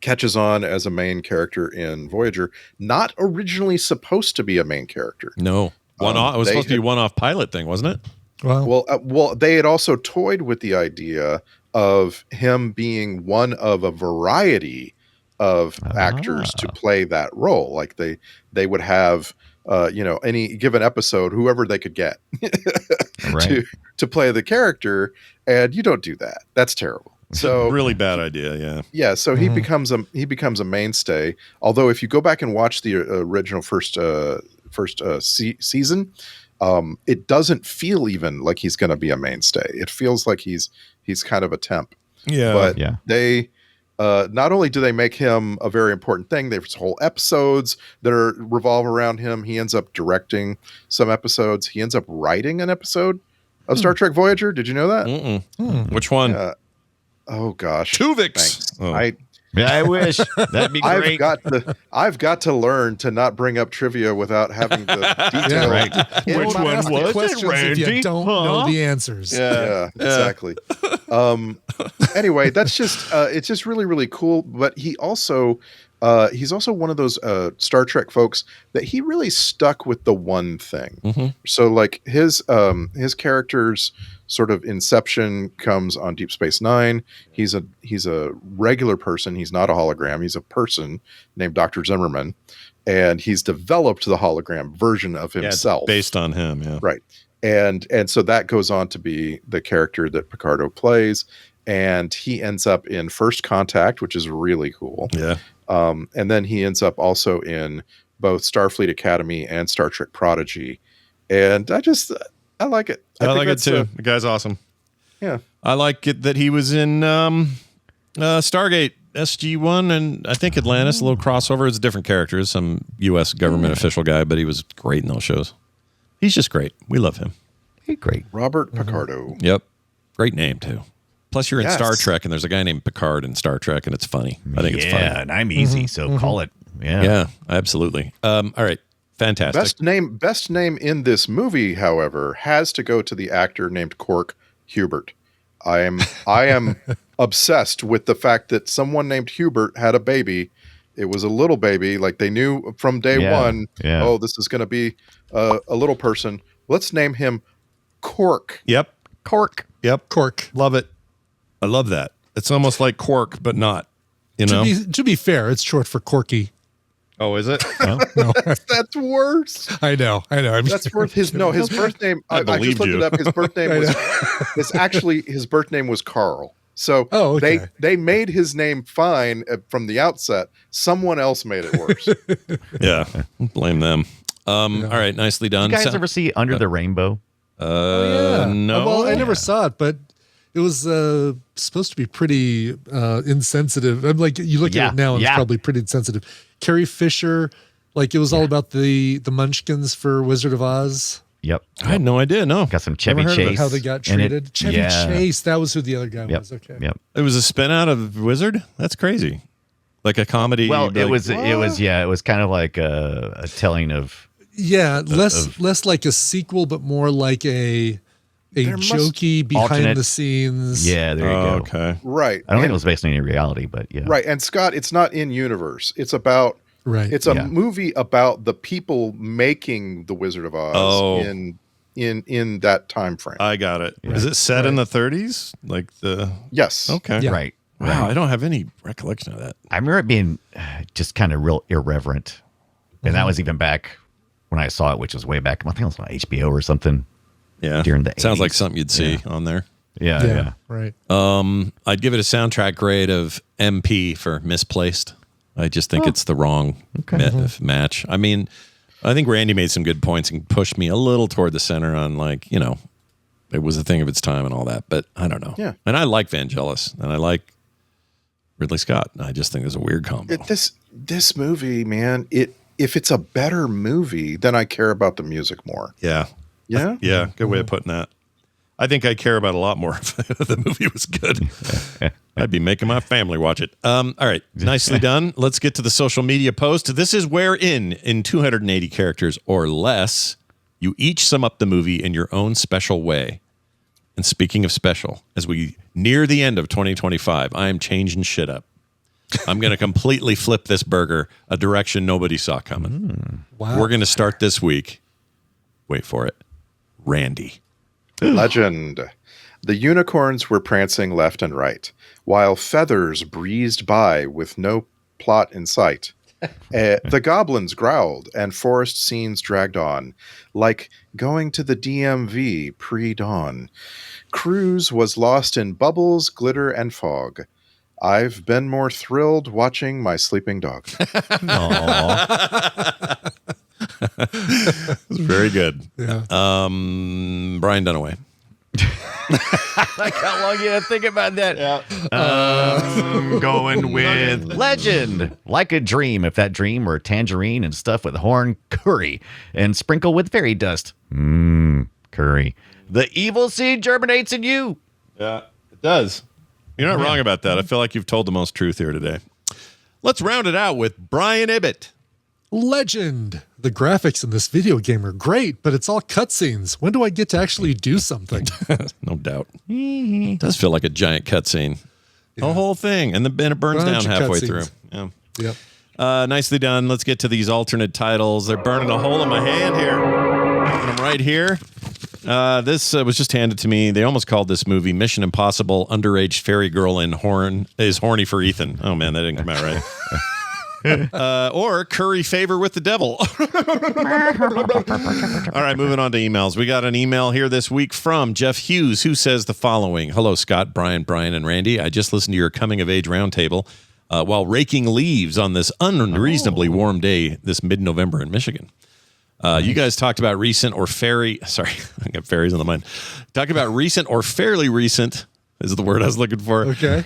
Catches on as a main character in Voyager, not originally supposed to be a main character. No, it was supposed to be a one-off pilot thing, wasn't it? Well, they had also toyed with the idea of him being one of a variety of actors to play that role. Like they would have, any given episode, whoever they could get to play the character, and you don't do that. That's terrible. So really bad idea. Yeah. So he becomes a mainstay. Although if you go back and watch the original first season, it doesn't feel even like he's going to be a mainstay. It feels like he's kind of a temp. Yeah. But they not only do they make him a very important thing, there's whole episodes that revolve around him. He ends up directing some episodes. He ends up writing an episode of Star Trek Voyager. Did you know that? Which one? Oh gosh, Tuvix. Oh. I wish that'd be great. I've got to learn to not bring up trivia without having the detail. Which one was it, Randy? If you don't know the answers. Yeah, exactly. Anyway, that's just it's just really, really cool. But he's also one of those Star Trek folks that he really stuck with the one thing. So like his character's sort of inception comes on Deep Space Nine. He's a regular person. He's not a hologram. He's a person named Dr. Zimmerman, and he's developed the hologram version of himself based on him. Yeah, right. And so that goes on to be the character that Picardo plays, and he ends up in First Contact, which is really cool. Yeah. And then he ends up also in both Starfleet Academy and Star Trek Prodigy, and I like it. I like it too. The guy's awesome. Yeah. I like it that he was in Stargate SG-1 and I think Atlantis, a little crossover. It's different characters, some U.S. government official guy, but he was great in those shows. He's just great. We love him. He's great. Robert Picardo. Yep. Great name too. Plus you're in Yes. Star Trek and there's a guy named Picard in Star Trek and it's funny. I think it's funny. Yeah, and I'm easy, so call it. Yeah. Yeah, absolutely. All right. Fantastic. Best name in this movie, however, has to go to the actor named Cork Hubert. I am obsessed with the fact that someone named Hubert had a baby. It was a little baby. Like they knew from day one, oh, this is going to be a little person. Let's name him Cork. Yep. Cork. Yep. Cork. Love it. I love that. It's almost like Quark, but not. You know? To be fair, it's short for Corky. Oh, is it? No. That's worse. I know. That's worth his birth name. I just looked it up. His birth name his birth name was Carl. So they made his name fine from the outset. Someone else made it worse. Yeah, blame them. All right, nicely done. You guys ever see Under the Rainbow? No. Well, I never saw it, but it was supposed to be pretty insensitive. I'm like, you look at it now, and it's probably pretty insensitive. Carrie Fisher, like it was all about the Munchkins for Wizard of Oz. Yep. I had no idea. No. Got some Chevy Never heard of Chase. how they got treated. Chevy Chase, that was who the other guy was. Okay. Yep. It was a spin out of Wizard? That's crazy. Like a comedy. Well, like, it was kind of like a telling of. Yeah, less like a sequel, but more like a jokey behind the scenes. Yeah, there you go. Okay. Right. I don't think it was based on any reality, but yeah. Right. And Scott, it's not in universe. It's about It's a movie about the people making the Wizard of Oz in that time frame. I got it. Is it set in the 30s? Like the Yes. Okay. Yeah. Right. Wow, I don't have any recollection of that. I remember it being just kind of real irreverent. And that was even back when I saw it, which was way back. I think it was on HBO or something. Yeah. During the Sounds 80s. like something you'd see on there. Yeah. Right. I'd give it a soundtrack grade of MP for misplaced. I just think it's the wrong match. I mean, I think Randy made some good points and pushed me a little toward the center on it was a thing of its time and all that, but I don't know. Yeah. And I like Vangelis and I like Ridley Scott. I just think there's a weird combo. This movie, man, if it's a better movie, then I care about the music more. Yeah. Yeah? Yeah, good way of putting that. I think I'd care about it a lot more if the movie was good. I'd be making my family watch it. All right, nicely done. Let's get to the social media post. This is wherein, in 280 characters or less, you each sum up the movie in your own special way. And speaking of special, as we near the end of 2025, I am changing shit up. I'm going to completely flip this burger a direction nobody saw coming. Wow. We're going to start this week. Wait for it. Randy. Legend. The unicorns were prancing left and right, while feathers breezed by with no plot in sight. The goblins growled, and forest scenes dragged on, like going to the DMV pre-dawn. Cruise was lost in bubbles, glitter, and fog. I've been more thrilled watching my sleeping dog. It's very good. Yeah. Brian Dunaway. Like how long you had to think about that? I'm going with Legend. Like a dream. If that dream were tangerine and stuffed with horn curry and sprinkle with fairy dust. Curry. The evil seed germinates in you. Yeah, it does. You're not wrong about that. I feel like you've told the most truth here today. Let's round it out with Brian Ibbett. Legend. The graphics in this video game are great, but it's all cutscenes. When do I get to actually do something? No doubt. It does feel like a giant cutscene. The whole thing. And it burns down halfway through. Yeah. Yep. Nicely done. Let's get to these alternate titles. They're burning a hole in my hand here. And I'm right here. This was just handed to me. They almost called this movie Mission Impossible Underage Fairy Girl is Horny for Ethan. Oh, man, that didn't come out right. Or Curry Favor with the Devil. All right, moving on to emails. We got an email here this week from Jeff Hughes, who says the following. Hello, Scott, Brian, and Randy. I just listened to your coming of age roundtable while raking leaves on this unreasonably warm day this mid-November in Michigan. You guys talked about recent or I got fairies on the mind. Talk about recent or fairly recent is the word I was looking for. Okay.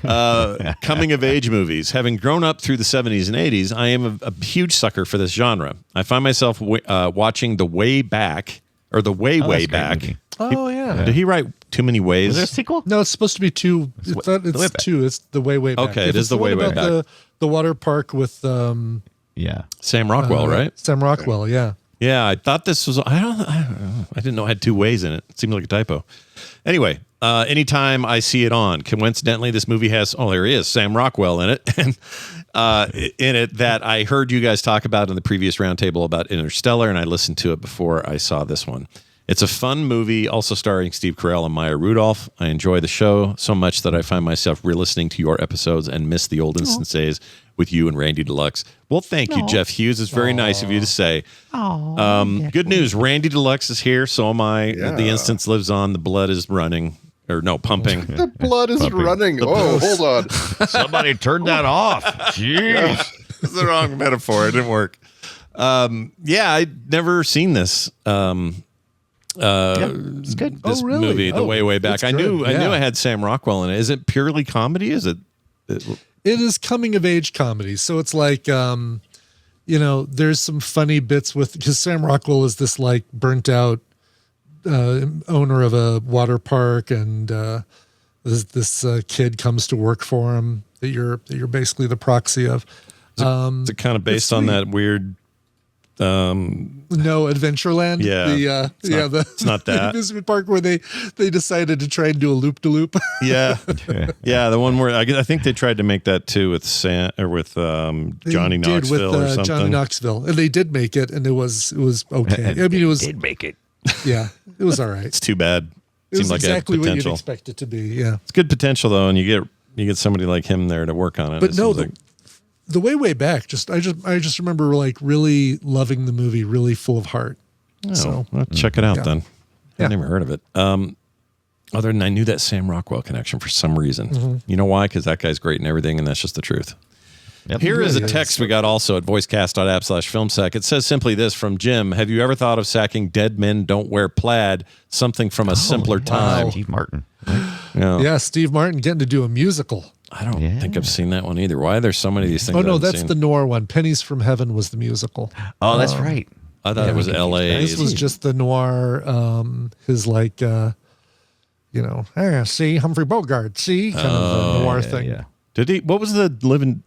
Coming of age movies. Having grown up through the 70s and 80s, I am a huge sucker for this genre. I find myself watching The Way Back, or The Way Back. Oh, yeah. Did he write Too Many Ways? Is there a sequel? No, it's supposed to be two. It's two. It's The Way Back. Okay, it is The Way Back. The water park with Sam Rockwell, right? Sam Rockwell, yeah. Yeah, I thought this was. I didn't know it had two ways in it. It seemed like a typo. Anyway, anytime I see it on, coincidentally, this movie has. Oh, there he is, Sam Rockwell in it, and in it that I heard you guys talk about in the previous roundtable about Interstellar, and I listened to it before I saw this one. It's a fun movie, also starring Steve Carell and Maya Rudolph. I enjoy the show so much that I find myself re-listening to your episodes and miss the old instances with you and Randy Deluxe. Well, thank you, Jeff Hughes. It's very nice of you to say. Good news. Randy Deluxe is here. So am I. Yeah. The instance lives on. The blood is running. Or no, pumping. The blood is running. Oh, hold on. Somebody turned that off. Jeez. It's the wrong metaphor. It didn't work. I'd never seen this. It's good. This movie, The Way Back. I knew it had Sam Rockwell in it. Is it purely comedy? Is it? It is coming of age comedy. So it's like, there's some funny bits because Sam Rockwell is this like burnt out owner of a water park, and this kid comes to work for him that you're basically the proxy of. Is it kind of based on that weird? No, Adventureland. Yeah, it's not that amusement park where they decided to try and do a loop de loop. Yeah, the one where I think they tried to make that too with Johnny Knoxville or something. Johnny Knoxville, and they did make it, and it was okay. I mean, it was did make it. Yeah, it was all right. It's too bad. It was like exactly it had what you'd potential. expect it to be. Yeah, it's good potential though, and you get You get somebody like him there to work on it. But It no, seems the way back. I just remember like really loving the movie, really full of heart. so I'll check it out yeah. then. Yeah. I've never heard of it. Other than I knew that Sam Rockwell connection for some reason. Mm-hmm. You know why? Because that guy's great and everything, and that's just the truth. Yep. Here is a really text we got also at voicecast.app/filmsack. It says simply this from Jim. Have you ever thought of sacking Dead Men Don't Wear Plaid, something from a simpler time? Steve Martin. Yeah, Steve Martin getting to do a musical. I don't think I've seen that one either. Why are there so many of these things? Oh no, I haven't that's seen? the Noir one. Pennies from Heaven was the musical. Oh, that's right. I thought it was L.A. This was just the Noir. His like, see Humphrey Bogart, see kind of the Noir thing. Yeah. Did he? What was the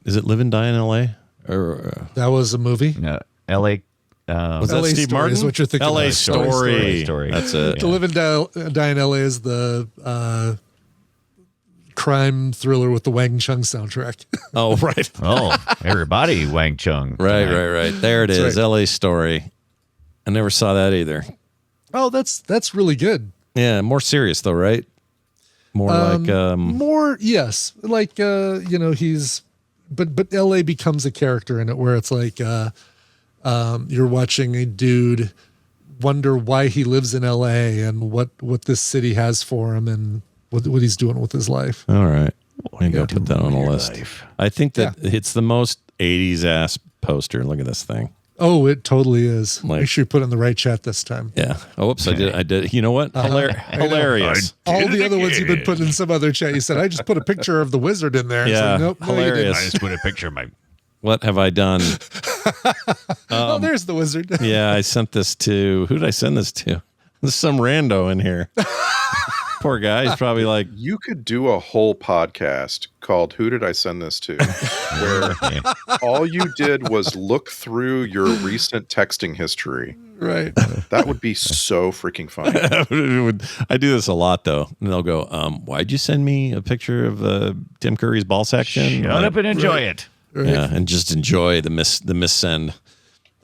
Is it Live and Die in L.A.? Or That was a movie. No, L.A. was that LA Steve Story Martin? is what you're thinking L.A. of. Story. That's it. To Live and Die in L.A. is the crime thriller with the Wang Chung soundtrack. Oh, right. Oh, everybody Wang Chung. Right. There it That's is. right. L.A. Story. I never saw that either. Oh, that's really good. Yeah, more serious though, right? More like More, yes, like he's, but L.A. becomes a character in it where it's like you're watching a dude wonder why he lives in L.A. and what this city has for him and what he's doing with his life. all right. I'm gonna put that on a list. I think that it's the most 80s ass poster. Look at this thing. Oh, it totally is. Like- Make sure you put it in the right chat this time. Yeah. Oh, oops, I did. You know what? Hilarious. All the other ones you've been putting in some other chat. You said, I just put a picture of the wizard in there. It's Yeah, like, nope, no, you didn't. hilarious. I just put a picture of my. What have I done? Oh, there's the wizard. Yeah, I sent this to. Who did I send this to? There's some rando in here. Poor guy. He's probably like, You could do a whole podcast called Who Did I Send This To? Where all you did was look through your recent texting history. Right. That would be so freaking funny. I do this a lot though, and they'll go, "Why'd you send me a picture of Tim Curry's ball section?" Shut up and enjoy it. Right. Yeah, and just enjoy the miss send.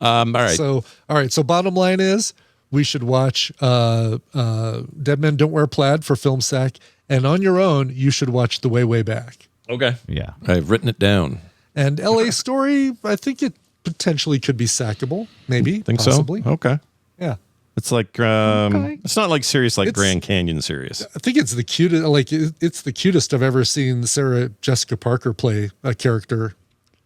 All right. So bottom line is we should watch Dead Men Don't Wear Plaid for Film Sack, and on your own you should watch The Way Back. Okay. Yeah. I've written it down. And L.A. Story, I think it potentially could be sackable. Maybe. Think possibly. so? Okay. Yeah. It's like it's not like serious like It's- Grand Canyon serious. I think it's the cutest. Like it's the cutest I've ever seen Sarah Jessica Parker play a character,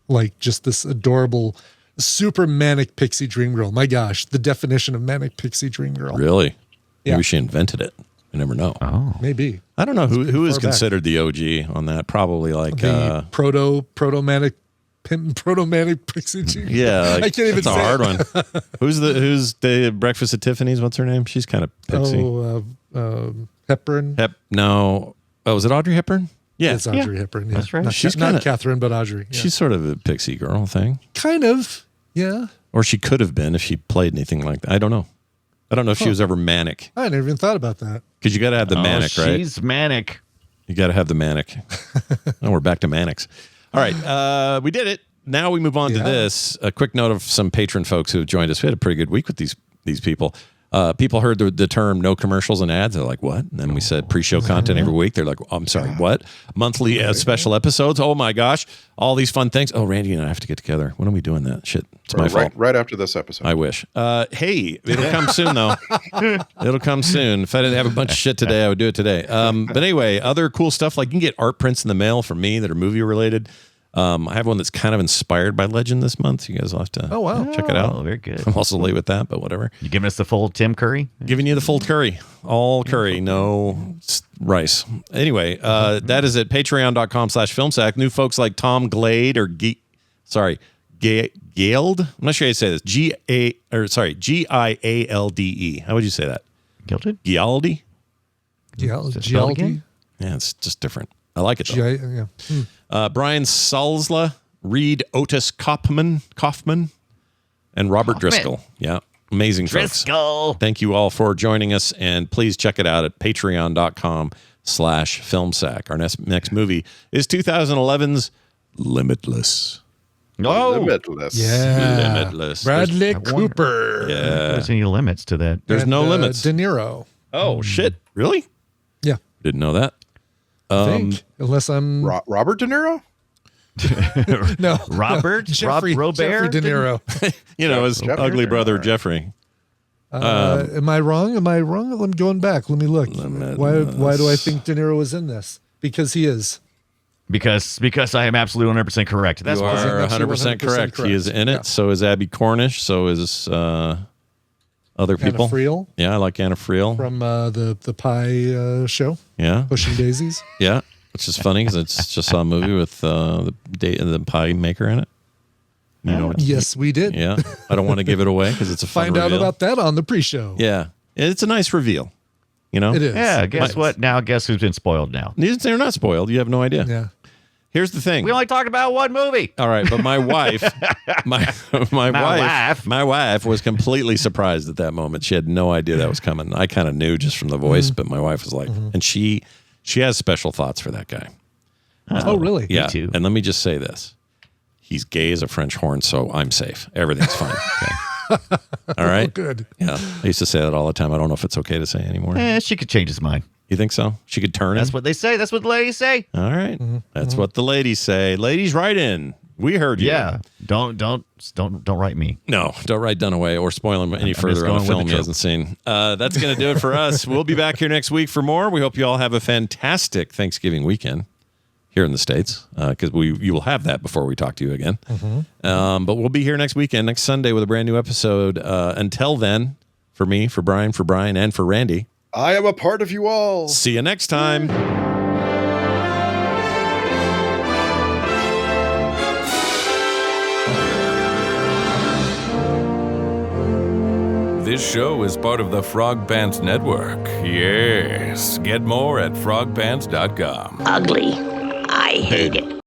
like just this adorable, super manic pixie dream girl. My gosh, the definition of manic pixie dream girl. Really? Yeah. Maybe she invented it. You never know. Oh. Maybe I don't know who is far back. considered the OG on that. Probably like the proto manic pixie dream. yeah. Like, I can't even it's a say hard it. one. Who's the Breakfast at Tiffany's? What's her name? She's kind of pixie. Hepburn. No. Oh, is it Audrey Hepburn? Yeah. It's Audrey Hepburn. Yeah. That's right. Not, She's not kinda- Catherine, but Audrey. Yeah. She's sort of a pixie girl thing. kind of. Yeah. Or she could have been if she played anything like that. I don't know. I don't know if she was ever manic. I never even thought about that. Because you got to have the manic, right? She's manic. You got to have the manic. And we're back to manics. All right. We did it. Now we move on to this. A quick note of some patron folks who have joined us. We had a pretty good week with these people. People heard the term no commercials and ads. They're like, what? And then we said pre-show content every week. They're like, oh, I'm sorry, what? Monthly special episodes. Oh my gosh. All these fun things. Oh, Randy and I have to get together. When are we doing that? Shit. It's my fault. Right after this episode. I wish. Hey, it'll come soon though. It'll come soon. If I didn't have a bunch of shit today, I would do it today. But anyway, other cool stuff, like you can get art prints in the mail from me that are movie related. I have one that's kind of inspired by Legend this month. You guys will have to check it out. Oh, very good. I'm also late with that, but whatever. You giving us the full Tim Curry? Giving you the full curry. All curry, no rice. Anyway, that is at patreon.com/filmsack. New folks like Tom Glade or Gialde. I'm not sure how you say this. Gialde. How would you say that? Gilded? Gialde? Gialdi. Yeah, it's just different. I like it though. Yeah. Brian Salzla, Reed Otis Kaufman, and Robert Driscoll. Yeah, amazing Driscoll. folks. Thank you all for joining us, and please check it out at patreon.com/filmsack. Our next movie is 2011's Limitless. Oh, Limitless. Yeah. Limitless. Bradley Cooper. Yeah. There's any limits to that? There's And, no limits. De Niro. Oh, shit. Really? Yeah. Didn't know that. I think. Unless I'm Robert De Niro. no, Robert Jeffrey, Robert Jeffrey De Niro. His ugly brother Jeffrey. Am I wrong? I'm going back. Let me look. Why do I think De Niro was in this? Because he is. Because I am absolutely 100% correct. That's you are 100% correct. He is in it. Yeah. So is Abby Cornish. So is other people. Anna Friel. Yeah, I like Anna Friel. From the Pie show. Yeah. Pushing Daisies. Yeah, which is funny because it's just saw a movie with the pie maker in it. You know, yes, we did. Yeah. I don't want to give it away because it's a fun reveal. Find out about that on the pre-show. Yeah. It's a nice reveal. You know? It is. Yeah, guess what? Now, guess who's been spoiled now? They're not spoiled. You have no idea. Yeah. Here's the thing. We only talked about one movie. All right, but my wife, my wife was completely surprised at that moment. She had no idea that was coming. I kind of knew just from the voice, but my wife was like, and she has special thoughts for that guy. Oh, really? Yeah. Me too. And let me just say this: he's gay as a French horn, so I'm safe. Everything's fine. Okay. All right. Oh, good. Yeah. I used to say that all the time. I don't know if it's okay to say anymore. She could change his mind. You think so? She could turn That's him? what they say. That's what the ladies say. All right. That's what the ladies say. Ladies, write in. We heard you. Yeah. Don't write me. No, don't write Dunaway or spoil him any further on a film he hasn't seen. That's going to do it for us. We'll be back here next week for more. We hope you all have a fantastic Thanksgiving weekend here in the States, because you will have that before we talk to you again. But we'll be here next weekend, next Sunday, with a brand new episode. Until then, for me, for Brian, and for Randy, I am a part of you all. See you next time. This show is part of the Frog Pants Network. Yes. Get more at frogpants.com. Ugly. I hate it.